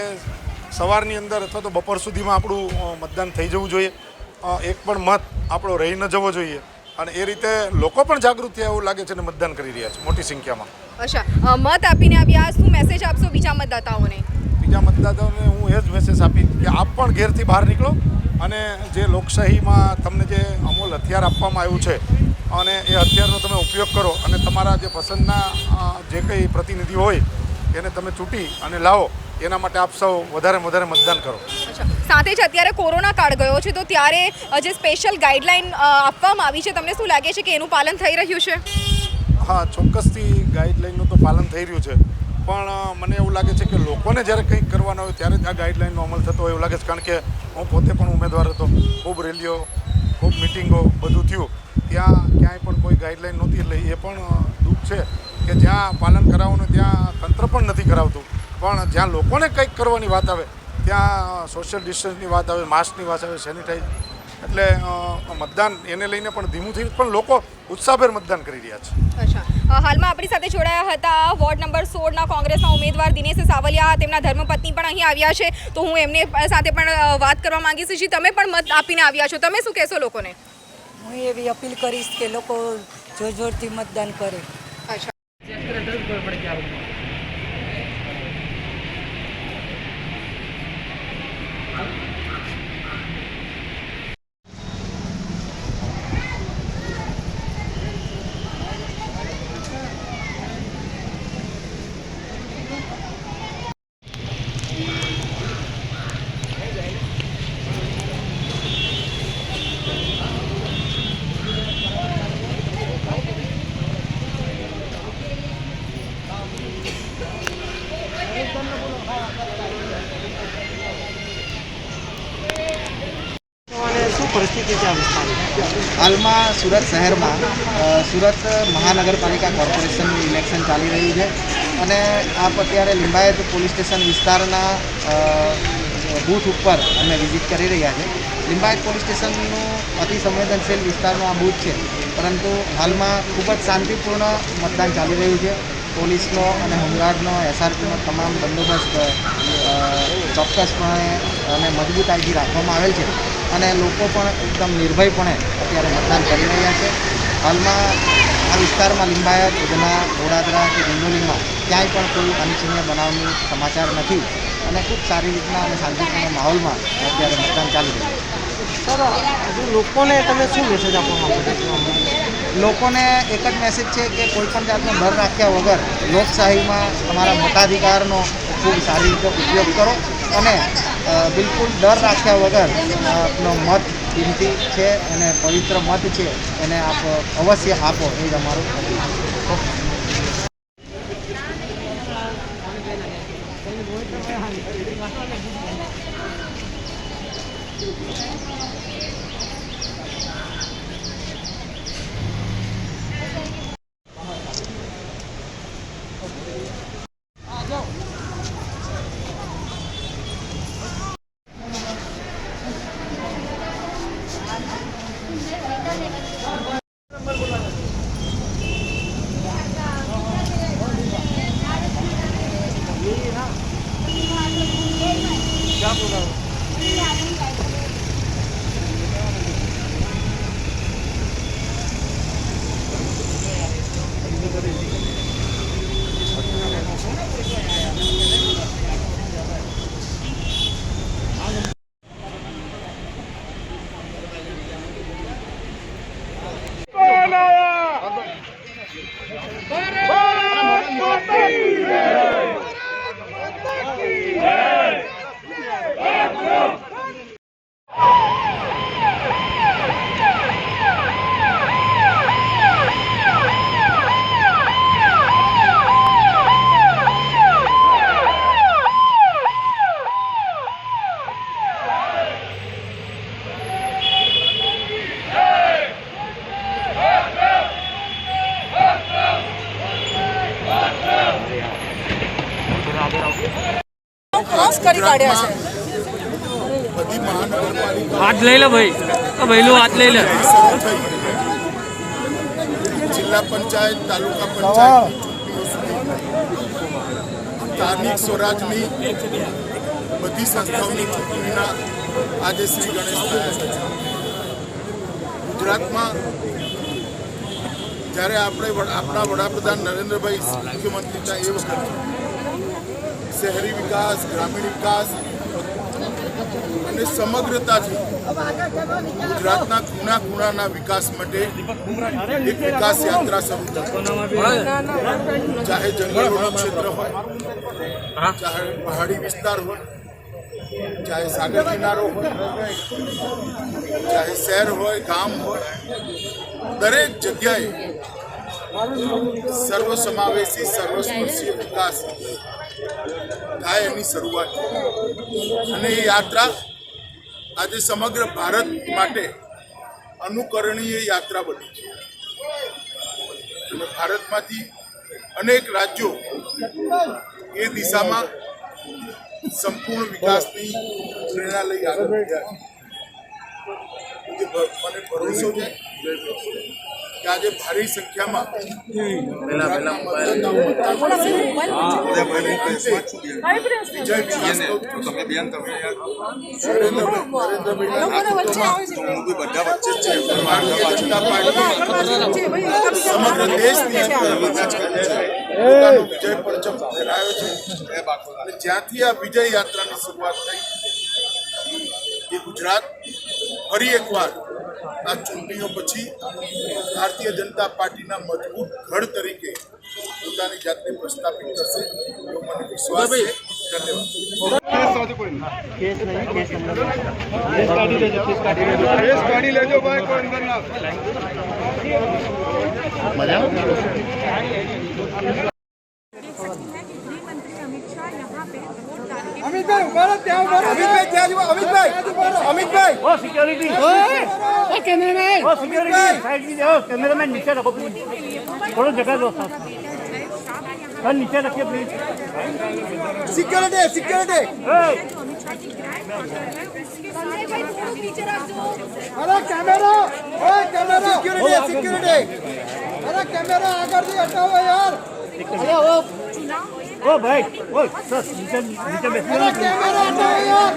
સવારની અંદર અથવા તો બપોર સુધીમાં આપણું મતદાન થઈ જવું જોઈએ. એક પણ મત આપણો રહી ન જવો જોઈએ અને એ રીતે લોકો પણ જાગૃત થયા એવું લાગે છે અને મતદાન કરી રહ્યા છે મોટી સંખ્યામાં. અચ્છા, મત આપીને આવ્યા, શું મેસેજ આપશો બીજા મતદાતાઓને? બીજા મતદાતાઓને હું એ જ મેસેજ આપીશ કે આપ પણ ઘેરથી બહાર નીકળો અને જે લોકશાહીમાં તમને જે અમૂલ હથિયાર આપવામાં આવ્યું છે અને એ હથિયારનો તમે ઉપયોગ કરો અને તમારા જે પસંદના જે કંઈ પ્રતિનિધિ હોય એને તમે ચૂંટી અને લાવો, એના માટે આપ સૌ વધારે મતદાન કરો. સાથે જ અત્યારે કોરોના કાળ ગયો છે, તો ત્યારે જે સ્પેશિયલ ગાઈડલાઈન આપવામાં આવી છે, તમને શું લાગે છે કે એનું પાલન થઈ રહ્યું છે? હા, ચોક્કસથી ગાઈડલાઈનનું તો પાલન થઈ રહ્યું છે, પણ મને એવું લાગે છે કે લોકોને જ્યારે કંઈક કરવાના હોય ત્યારે જ આ ગાઈડલાઈનનો અમલ થતો હોય એવું લાગે છે. કારણ કે હું પોતે પણ ઉમેદવાર હતો, ખૂબ રેલીઓ, ખૂબ મિટિંગો બધું થયું, ત્યાં ક્યાંય પણ કોઈ ગાઈડલાઈન નહોતી. એટલે એ પણ દુઃખ છે કે જ્યાં પાલન કરાવવાનું ત્યાં તંત્ર પણ નથી કરાવતું, પણ જ્યાં લોકોને કંઈક કરવાની વાત આવે ત્યાં સોશિયલ ડિસ્ટન્સની વાત આવે, માસ્કની વાત આવે, સેનિટાઈઝ, એટલે મતદાન એને લઈને પણ ધીમું થયું, પણ લોકો ઉત્સાહભેર મતદાન કરી રહ્યા છે. અચ્છા, હાલમાં આપણી સાથે જોડાયા હતા વોર્ડ નંબર 16ના કોંગ્રેસના ઉમેદવાર દિનેશ સાવલિયા, તેમના ધર્મપત્ની પણ અહીં આવ્યા છે, તો હું એમને સાથે પણ વાત કરવા માંગીશ. જી, તમે પણ મત આપીને આવ્યા છો, તમે શું કહેશો લોકોને? હું એવી અપીલ કરીશ કે લોકો જોરથી મતદાન કરે. અચ્છા, હાલમાં સુરત શહેરમાં સુરત મહાનગરપાલિકા કોર્પોરેશનનું ઇલેક્શન ચાલી રહ્યું છે અને આપ અત્યારે લિંબાયત પોલીસ સ્ટેશન વિસ્તારના બૂથ ઉપર અમે વિઝિટ કરી રહ્યા છે. લિંબાયત પોલીસ સ્ટેશનનું અતિ સંવેદનશીલ વિસ્તારનું આ બૂથ છે, પરંતુ હાલમાં ખૂબ જ શાંતિપૂર્ણ મતદાન ચાલી રહ્યું છે. પોલીસનો અને હોમગાર્ડનો, એસઆરપીનો તમામ બંદોબસ્ત ચોક્કસપણે અને મજબૂતાઈથી રાખવામાં આવેલ છે અને લોકો પણ એકદમ નિર્ભયપણે અત્યારે મતદાન કરી રહ્યા છે. હાલમાં આ વિસ્તારમાં લિંબાયત, ઉધના, વડોદરા કે ડિંડોલીમાં ક્યાંય પણ કોઈ અનિચ્છનીય બનાવની સમાચાર નથી અને ખૂબ સારી રીતના અને શાંતિપૂર્ણ માહોલમાં અત્યારે મતદાન ચાલી રહ્યું છે. સર, લોકોને તમે શું મેસેજ આપવા માંગો છો? લોકોને એક જ મેસેજ છે કે કોઈ પણ જાતનો ડર રાખ્યા વગર લોકશાહીમાં તમારા મતાધિકારનો ખૂબ સારી રીતે ઉપયોગ કરો અને બિલકુલ ડર રાખ્યા વગર આપનો મત કિંમતી છે અને પવિત્ર મત છે એને આપ અવશ્ય આપો, એ જ અમારું હાથ લઈ લે ભાઈ, પહેલું હાથ લઈ લે. જિલ્લા પંચાયત, તાલુકા પંચાયત, સ્થાનિક સ્વરાજની બધી સંસ્થાઓની ચૂંટણીના આજે શ્રી ગણેશ થયા છે. ગુજરાતમાં જ્યારે આપણા વડાપ્રધાન નરેન્દ્રભાઈ મુખ્યમંત્રી હતા એ વખતે શહેરી વિકાસ, ગ્રામીણ વિકાસ અને સમગ્રતાથી ગુજરાતના ખૂણા ખૂણાના વિકાસ માટે એક વિકાસ યાત્રા શરૂ થઈ. ચાહે જંગલોનું ક્ષેત્ર હોય, ચાહે પહાડી વિસ્તાર હોય, ચાહે સાગર કિનારો હોય, ચાહે શહેર હોય, ગામ હોય, દરેક જગ્યાએ સર્વસમાવેશી સર્વસ્પર્શી વિકાસ થાય એની શરૂઆત અને એ યાત્રા આજે સમગ્ર ભારત માટે અનુકરણીય યાત્રા બની છે અને ભારતમાંથી અનેક રાજ્યો એ દિશામાં સંપૂર્ણ વિકાસની પ્રેરણા લઈ આગળ વધ્યા છે. મને ભરોસો છે કે આજે ભારી સંખ્યામાં સમગ્ર દેશની વિજય પરચમ ફેરાયો છે અને જ્યાંથી આ વિજય યાત્રાની શરૂઆત થઈ એ ગુજરાત ફરી એકવાર આ ચૂંટણીઓ પછી ભારતીય જનતા પાર્ટીના મજબૂત ગઢ તરીકે પોતાની જાતને પ્રસ્થાપિત કરશે એવો મને વિશ્વાસ છે. कैमरामैन नीचे रखो प्लीज, थोड़ा जगह दो सर, नीचे रखिए प्लीज. सिक्योरिटी सिक्योरिटी अरे कैमरा सिक्योरिटी सिक्योरिटी अरे कैमरा आकर भी हटाओ यार. अरे ओ भाई ओ सर नीचे नीचे बैठिए. अरे कैमरा हटाओ यार.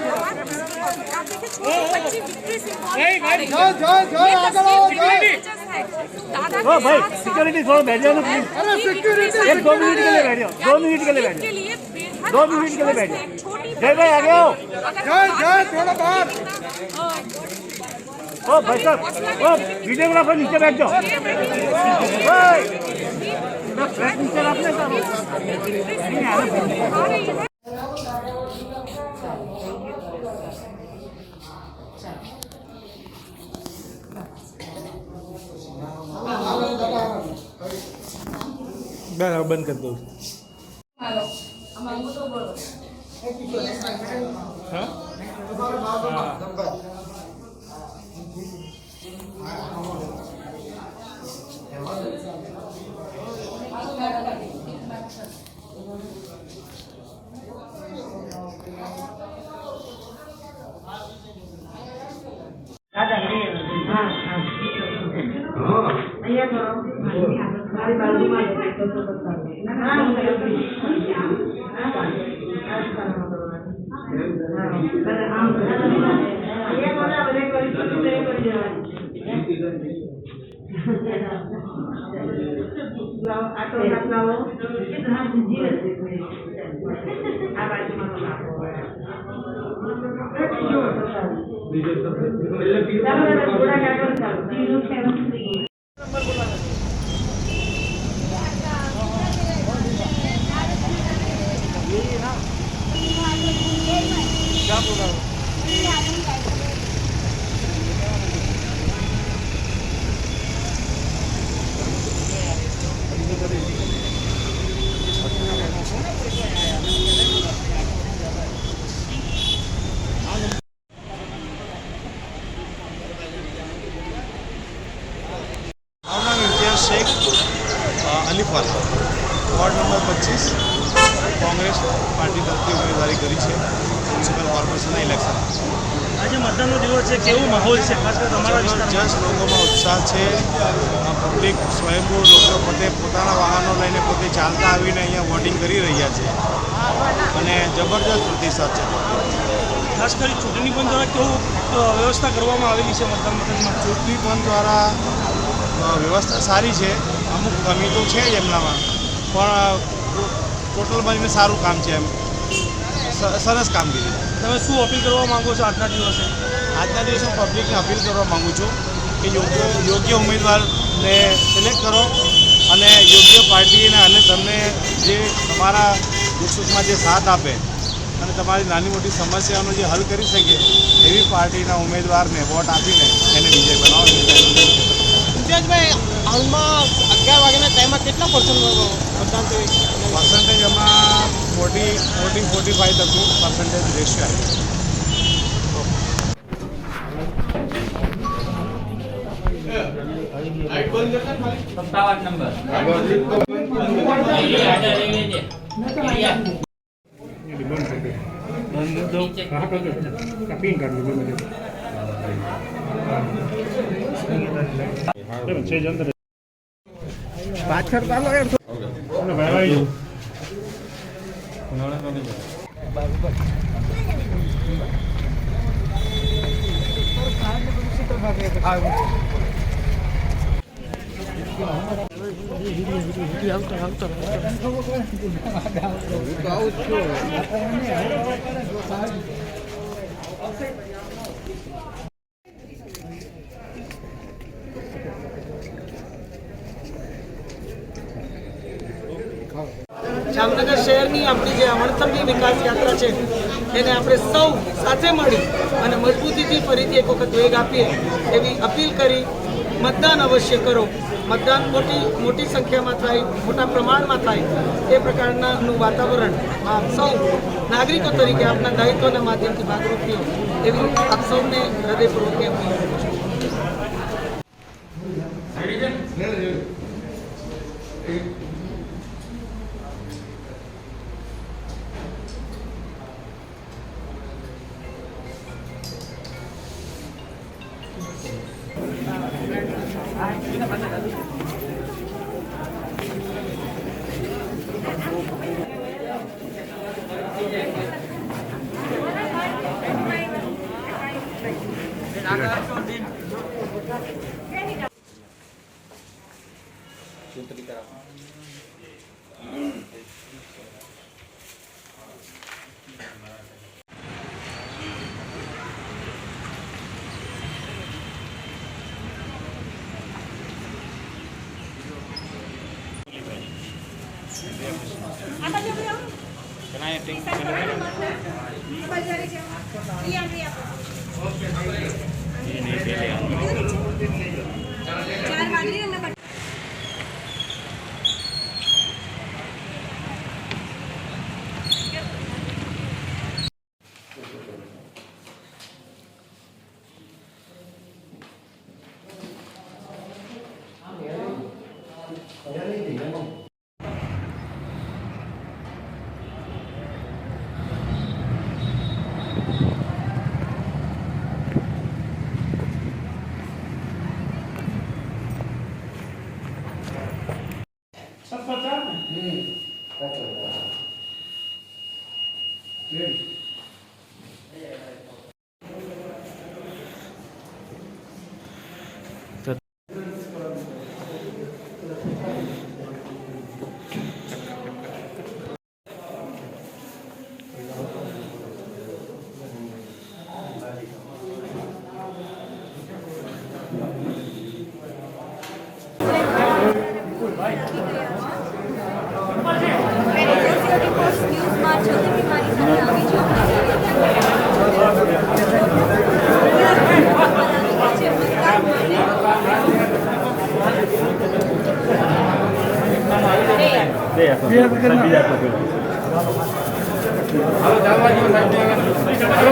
ओ भाई सिक्योरिटी थोड़ा बैठ जाओ ना प्लीज. अरे सिक्योरिटी 2 मिनट के लिए बैठ जाओ, 2 मिनट के लिए बैठ जाओ, 2 मिनट के लिए बैठ जाओ. जय भाई आ गए हो. जय थोड़ा बाहर. ओ भाई साहब ओ वीडियोग्राफर नीचे बैठ जाओ. नीचे रखने बराबर बंद कर दो. हाँ? Sheikh Alifwala ward number 25 Congress party तरफથી ઉમેદવારી કરી છે મ્યુનિસિપલ કોર્પોરેશનના ઇલેક્શન. આજે મતદાનનો દિવસ છે, કેવો માહોલ છે ખાસ કરીને તમારા વિસ્તારમાં? જસ્ટ લોકોમાં ઉત્સાહ છે. પબ્લિક સ્વયંભૂ લોકો પોતે પોતાના વાહનો લઈને પોતે ચાલતા આવીને અહીંયા વોટિંગ કરી રહ્યા છે અને જબરદસ્ત પ્રતિસાદ છે. ખાસ કરી ચૂંટણી પંચ દ્વારા કેવું વ્યવસ્થા કરવામાં આવેલી છે મતદાન મથકમાં? ચૂંટણી પંચ દ્વારા વ્યવસ્થા સારી છે. અમુક કમી તો છે જ એમનામાં, પણ ટોટલ મળીને સારું કામ છે. એમ સરસ કામગીરી. તમે શું અપીલ કરવા માંગો છો આજના દિવસે? આજના દિવસે હું પબ્લિકને અપીલ કરવા માગું છું કે યોગ્ય ઉમેદવારને સિલેક્ટ કરો અને યોગ્ય પાર્ટીને અને તમને જે તમારા દુઃખ સુખમાં જે સાથ આપે અને તમારી નાની મોટી સમસ્યાઓનો જે હલ કરી શકે એવી પાર્ટીના ઉમેદવારને વોટ આપીને એને વિજય બનાવો. વિજયભાઈ, હાલમાં 11 વાગ્યાના ટાઈમમાં કેટલા મતદાન થયું? પર્સન્ટેજ એમાં 40-45% પર્સન્ટેજ રેશિયો આવ્યો. 57 પાછળ ચાલો યાર. જામનગર શહેરની આપણી જે વણથંભી વિકાસ યાત્રા છે એને આપણે સૌ સાથે મળી અને મજબૂતીથી ફરીથી એક વખત વેગ આપીએ એવી અપીલ કરી મતદાન અવશ્ય કરો. મતદાન મોટી સંખ્યામાં થાય, મોટા પ્રમાણમાં થાય એ પ્રકારનું વાતાવરણ આપ સૌ નાગરિકો તરીકે આપના દાયિત્વના માધ્યમથી ભાગરૂપ થયો એવી આપ સૌને હૃદયપૂર્વક અપીલ કરું છું.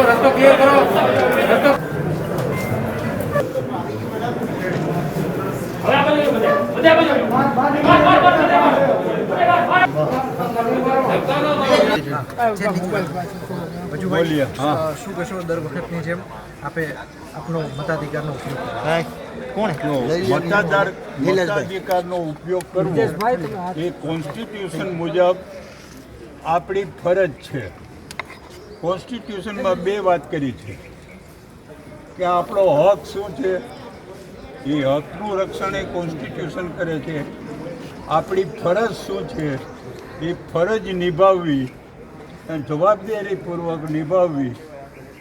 રસ્તો ક્લિયર કરો. બોલીએ. શું કહેશો દર વખતની જેમ આપે આપણો મતાધિકારનો મતાધિકારનો ઉપયોગ કરવો એ કોન્સ્ટિટ્યુશન મુજબ આપણી ફરજ છે. કોન્સ્ટિટ્યુશનમાં 2 વાત કરી છે કે આપણો હક શું છે, એ હકનું રક્ષણ એ કોન્સ્ટિટ્યુશન કરે છે. આપણી ફરજ શું છે, એ ફરજ નિભાવવી અને જવાબદારીપૂર્વક નિભાવવી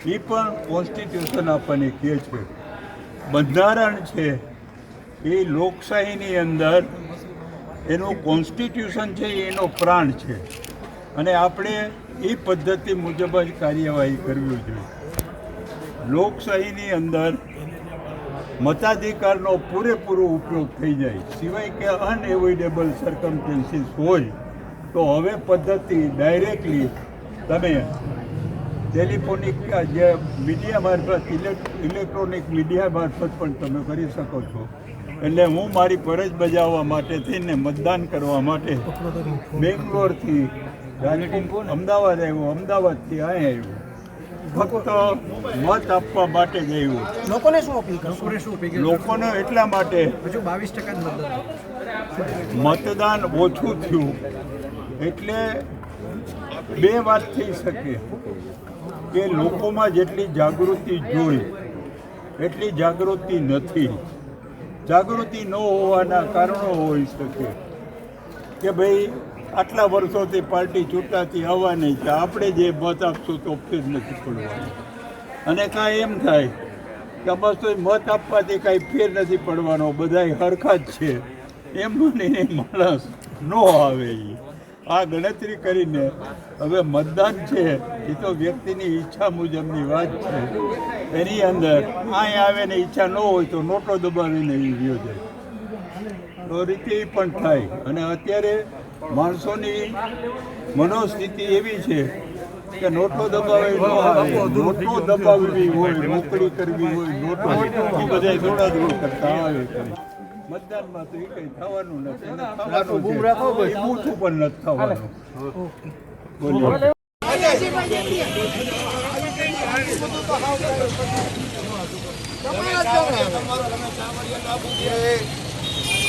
એ પણ કોન્સ્ટિટ્યુશન આપણને કહે છે. બંધારણ છે એ લોકશાહીની અંદર એનું કોન્સ્ટિટ્યુશન છે એનો પ્રાણ છે અને આપણે એ પદ્ધતિ મુજબ જ કાર્યવાહી કરવી જોઈએ. લોકશાહીની અંદર મતાધિકારનો પૂરેપૂરો ઉપયોગ થઈ જાય, સિવાય કે અનએવોઇડેબલ સર્કમસ્ટન્સીસ હોય તો હવે પદ્ધતિ ડાયરેક્ટલી તમે ટેલિફોનિક જે મીડિયા મારફત ઇલેક્ટ્રોનિક મીડિયા મારફત પણ તમે કરી શકો છો. એટલે હું મારી ફરજ બજાવવા માટે થઈને મતદાન કરવા માટે બેંગ્લોરથી અમદાવાદ આવ્યો, અમદાવાદથી અહીં આવ્યો, ફક્ત મત આપવા માટે જ આવ્યો. લોકોને શું અપીલ કરશો? લોકોને એટલા માટે હજુ 22% મતદાન ઓછું થયું એટલે બે વાત થઈ શકે કે લોકોમાં જેટલી જાગૃતિ જોઈ એટલી જાગૃતિ નથી. જાગૃતિ ન હોવાના કારણો હોઈ શકે કે ભાઈ આટલા વર્ષોથી પાર્ટી ચૂંટાતી આવવાની છે, આપણે જે મત આપશું તો ફેર નથી પડવાનો. અને કાંઈ એમ થાય કે બસ તો મત આપવાથી કાંઈ ફેર નથી પડવાનો, બધાય હરખા જ છે એમ બનીને માણસ ન આવે. આ ગણતરી કરીને હવે મતદાન છે એ તો વ્યક્તિની ઈચ્છા મુજબની વાત છે. એની અંદર અહીં આવે ને ઈચ્છા ન હોય તો નોટો દબાવીને એ રહ્યો જાય તો રીતે એ પણ થાય. અને અત્યારે માણસોની મનોસ્થિતિ એવી છે કે નોટો દબાવી ન આવે, નોટો દબાવવી હોય, નોકરી કરવી હોય, નોટો એ બધા દોડાદોડ કરતા આવે કરે. મતદાનમાં તો એ કંઈ થવાનું નથી, એ બૂથ ઉપર નથી થવાનું. બોલીએ.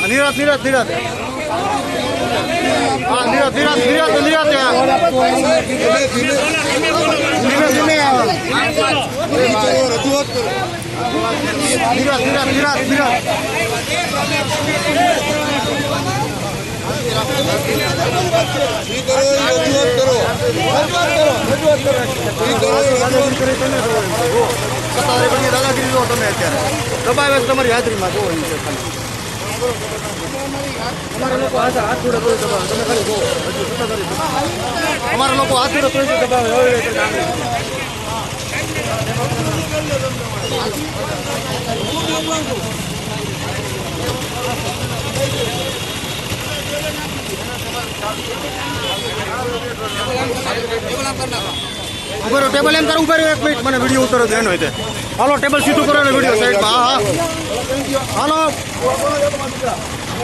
નિરાત નિરાત નિરાત હા નિરાત નિરાત નિરાત નિરાત રજૂઆત કરો. નિરાત નિરાત નિરાત નિરાત દાદાગીરી જો તમે અત્યારે દબાવે તમારી હાજરીમાં જોવો અમારા લોકો હાથ જોડે તો દબાવે, તમે ખાલી જોવો અમારા લોકો હાથ જોડે તો દબાવે. ઉભા રહો, ટેબલ એમ કરો, ઉભા રહ્યો 1 મિનિટ, મને વિડીયો ઉતારો દે એનો હોય. હાલો ટેબલ સીધું કરો ને વિડીયો સાઈડમાં. હા હા હાલો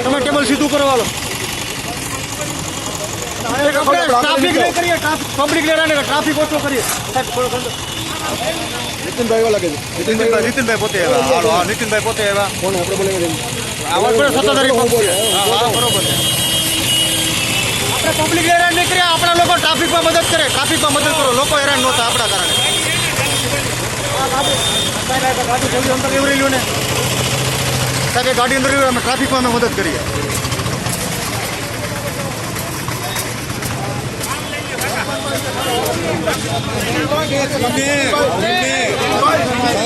તમે ટેબલ સીધું કરો. હાલો ટ્રાફિક નહીં કરીએ, પબ્લિક લેરાને ટ્રાફિક ઓછો કરીએ. નીતિનભાઈ એવા લાગે છે. નીતિનભાઈ પોતે આવ્યા. હાલો હા નીતિનભાઈ પોતે આવ્યા. કોણ આપણે બોલાવી સત્તાધારી હા બરોબર છે. આપણે પબ્લિક હેરાન નહીં કર્યા, આપણા લોકો ટ્રાફિકમાં મદદ કરે, ટ્રાફિકમાં મદદ કરો, લોકો હેરાન ન થાય આપણા કારણે. ગાડી જલ્દી અંદર લેવડી લ્યો ને સાહેબ, ગાડી અંદર લેવડી, અમે ટ્રાફિકમાં અમે મદદ કરીએ.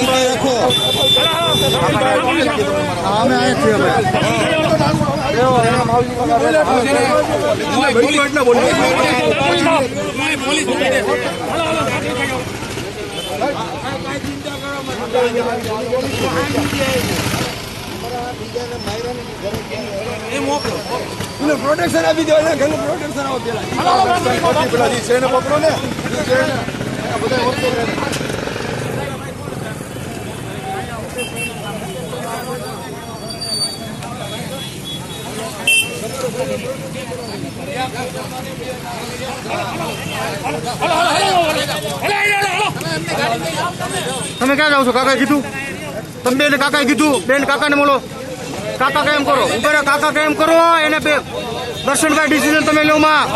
રાખો અમે આવ્યા છીએ પ્રોટેક્શન આપી દો, ઘરનું પ્રોટેક્શન આપો પેલા છે ને પકડો ને બધા તમે ક્યાં જાઓ છો? કાકાએ કીધું તમે બેન કાકાએ કીધું, બેન કાકાને બોલો, કાકા કેમ કરો ઉપર, કાકા કેમ કરો એને બે દર્શનભાઈ ડિસિઝન તમે લો માં.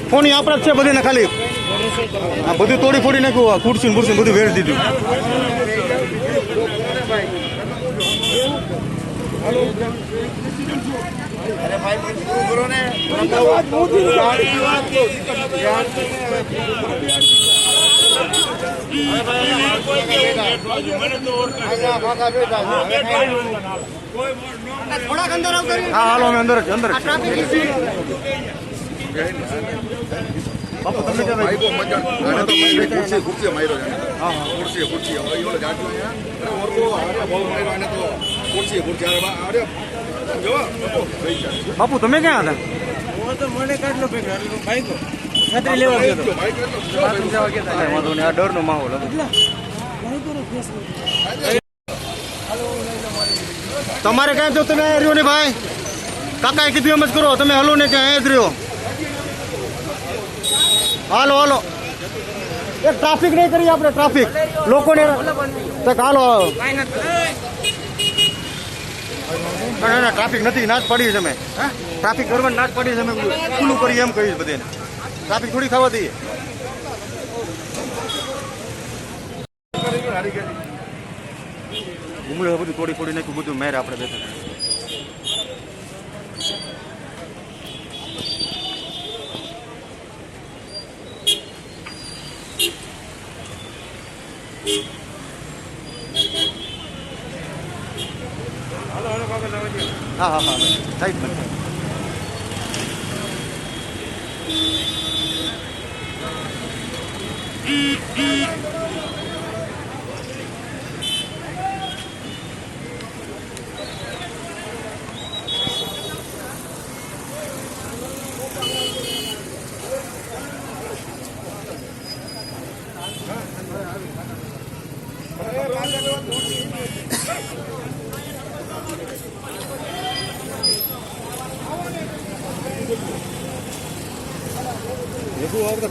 ફોન આપણા જ છે બધીને, ખાલી આ બધું તોડી ફોડી નાખ્યું, ખુરશી બધું વેરી દીધું. અરે ભાઈ પૂરું કરો ને થોડાક અંદર આવ કરી હા હાલો અમે અંદર બાપુ તમને કે ભાઈ બહુ મજા આને તો મેં ખુરશી માર્યો છે હા ખુરશી હવે ઈવડે જાડ્યો અહીંયા અરે ઓરકો અરે બહુ માર્યો આને તો ખુરશી અરે જો બાપુ તમે ક્યાં હતા હું તો મને કાઢલો ભેગા બાઈક છત્રી લેવા ગયો હતો બાઈક બાથરૂમ જવા ગયા હતા વાંધો નહીં આ ડરનો માહોલ હતો તમારે ક્યાં જો તમે રહ્યો ને ભાઈ કાકાએ કીધું એમ જ કરો તમે હલો ને ક્યાં જ રહ્યો હાલો હાલો એ ટ્રાફિક નહીં કરીએ આપણે ટ્રાફિક લોકોને હાલો ના ટ્રાફિક નથી ના જ પડી છે અમે ટ્રાફિક કરવાની ના જ પડી છે અમે ખુલ્લું કરીએ એમ કહીશ બધે ટ્રાફિક થોડી થવા દઈએ ઉમળે બધું તોડી ફોડી નાખ્યું બધું મેર આપણે બેઠા હા હા હા સાઈડ પર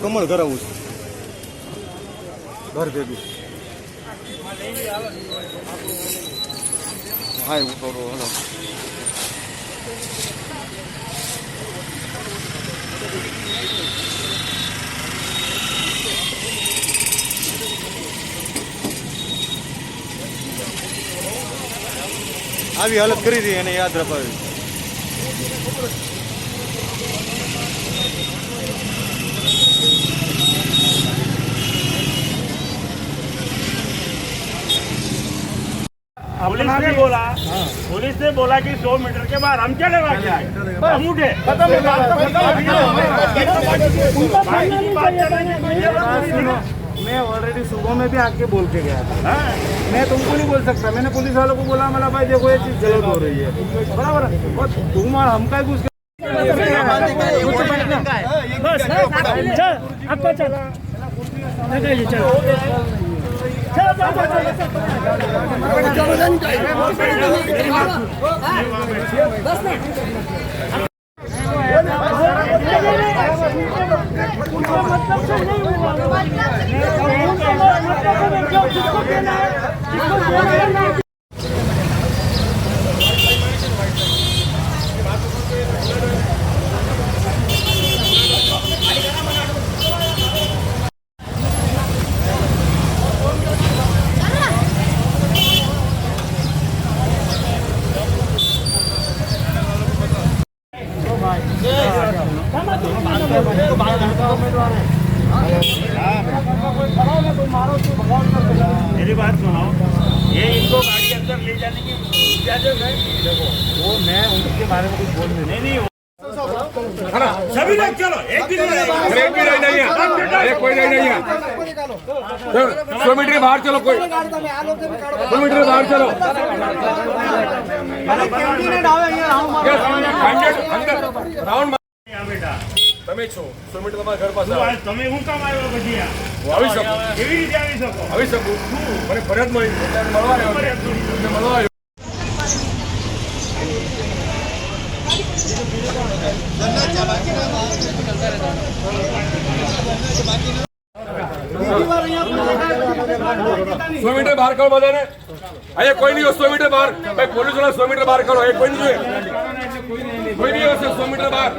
કમળ કરાવવું છે ઘર ભેગું હા એવું તો હલો આવી હાલત કરી હતી એને યાદ રખાવી पुलिस ने बोला कि 100 मीटर के बाद हम चलेगा क्या हम उठे मैं ऑलरेडी सुबह में भी आके बोल के गया था मैं तुमको नहीं बोल सकता मैंने पुलिस वालों को बोला मला भाई देखो ये चीज गलत हो रही है बराबर तुम और हम का कुछ मेरी बात सुनो ये इनको गाड़ी अंदर ले जाने की इजाजत है देखो वो मैं उनके बारे में कुछ बोल नहीं सभी लोग चलो एक भी नहीं कोई नहीं 100 मीटर बाहर चलो कोई 100 मीटर बाहर चलो राउंड બેટા તમે છો 100 મીટર તમારા ઘર પાસે તમે હું કામ આવ્યો પછી આવી શકો કેવી રીતે આવી શકો આવી શકું મને ફરજ મળી એટલે મળવા આવ્યો મળવા આવ્યો સો મીટર બહાર કરો બધાને અહીંયા કોઈ નહીં 100 મીટર બહાર ભાઈ પોલીસ વાળા 100 મીટર બહાર કરો એ કોઈ નહીં જોઈએ કોઈ નહીં હશે 100 મીટર બહાર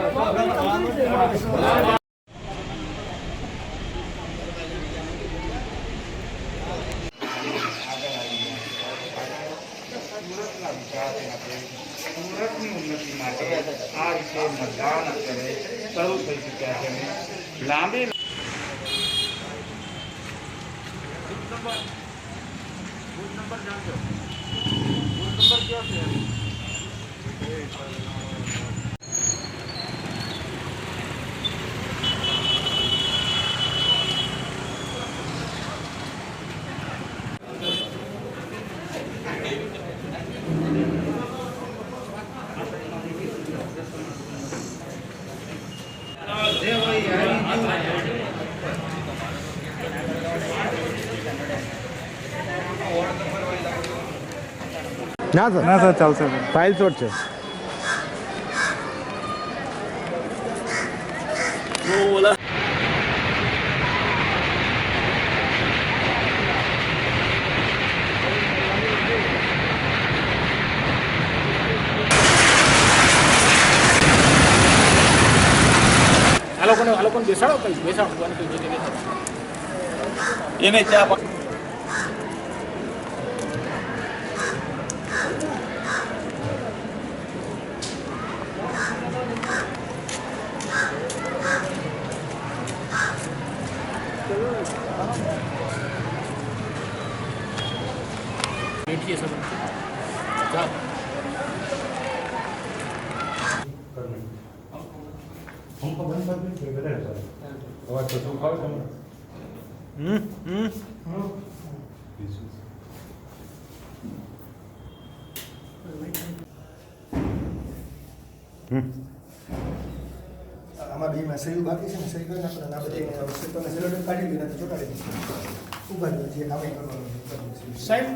બદનક્ષી માટે આ રીતે મતદાન અત્યારે શરૂ થઈ ચૂક્યા છે. લાંબી ના સર ચાલશે. ફાઇલ શોટ છે. આ લોકોને બેસાડો કઈ બેસાડો એને ચા बैठिए सब जाओ हमको बंद कर दीजिए बेटा सर और तो तुम खाओ तुम આમાં બે મેસેજ બાકી છે મેસેજ કરીને આપણે ના બધી આવશ્યક તો મેસેજ કાઢી લીધા તો ચોટાડી દીધું ઉગાડી જે કામે કરવાનું સાહેબ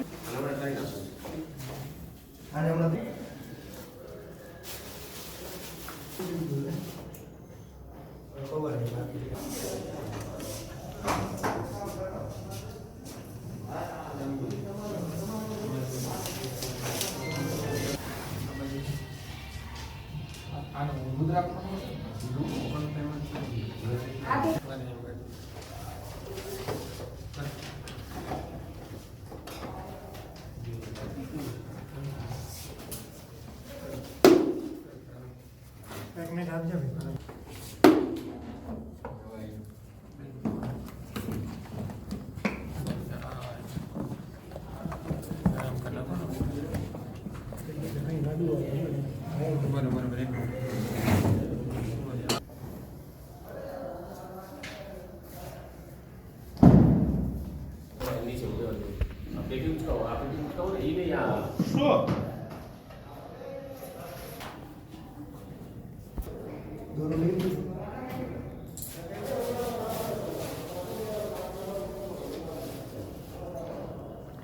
આને હમણાં एक मिनट आप जाओ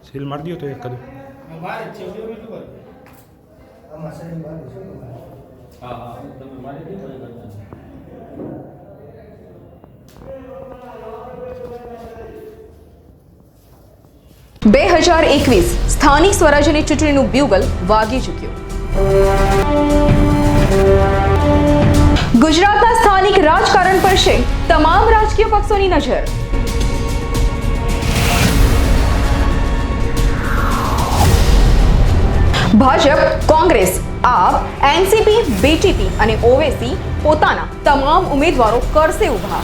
सील मार दियो तो एक कदम बाहर છે ઓડિયો બીજું કર આમાં સાહેબ બહાર છે હા હા તમે મારી દી કોઈ કરતા 2021 સ્થાનિક સ્વરાજ્યની ચૂંટણીનું બ્યુગલ વાગી ચૂક્યું. ગુજરાતના સ્થાનિક રાજકારણ પર છે તમામ રાજકીય પક્ષોની નજર. ભાજપ, કોંગ્રેસ, આપ, એનસીપી, બીટીપી અને ઓવેસી પોતાના તમામ ઉમેદવારો કરશે ઉભા.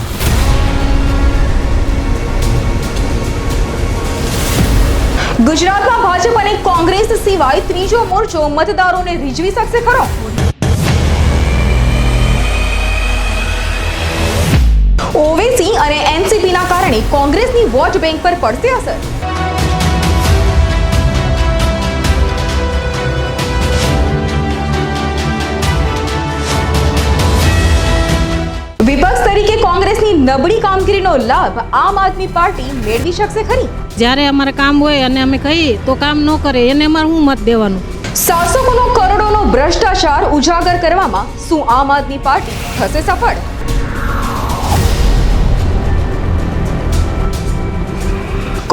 ગુજરાતમાં ભાજપ અને કોંગ્રેસ સિવાય ત્રીજો મોરચો મતદારોને રીઝવી શકશે ખરો? ઓવેસી અને એનસીપીના કારણે કોંગ્રેસની વોટ બેંક પર પડશે અસર. વિપક્ષ તરીકે કોંગ્રેસની નબળી કામગીરીનો લાભ આમ આદમી પાર્ટી મેળવી શકશે ખરી? જ્યારે અમારે કામ હોય અને અમે કહીએ તો કામ ન કરે એને અમારે શું મત દેવાનું? શાસકોનો કરોડોનો ભ્રષ્ટાચાર ઉજાગર કરવામાં શું આમ આદમી પાર્ટી થશે સફળ?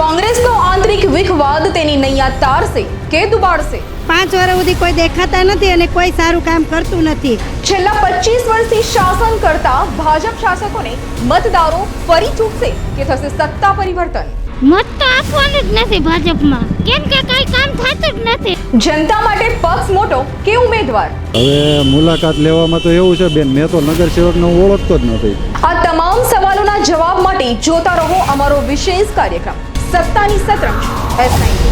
કોંગ્રેસનો આંતરિક વિખવાદ તેની નૈયા તારશે કે દુબાડશે? 5 વર્ષ સુધી કોઈ દેખાતા નથી અને કોઈ સારું કામ કરતું નથી. છેલ્લા 25 વર્ષથી શાસન કરતા ભાજપ શાસકોને મતદારો ફરી ચૂકશે કે થશે સત્તા પરિવર્તન? મત તો આપવાનું જ નથી ભાજપમાં, કેમ કે કઈ કામ થતું જ નથી. જનતા માટે પક્ષ મોટો કે ઉમેદવાર? હવે મુલાકાત લેવામાં તો એવું છે બેન, મેં તો નગરસેવકને હું ઓળખતો જ નથી. આ તમામ સવાલોના જવાબ માટે જોતા રહો અમારો વિશેષ કાર્યક્રમ સત્તાની શતરંજ S9.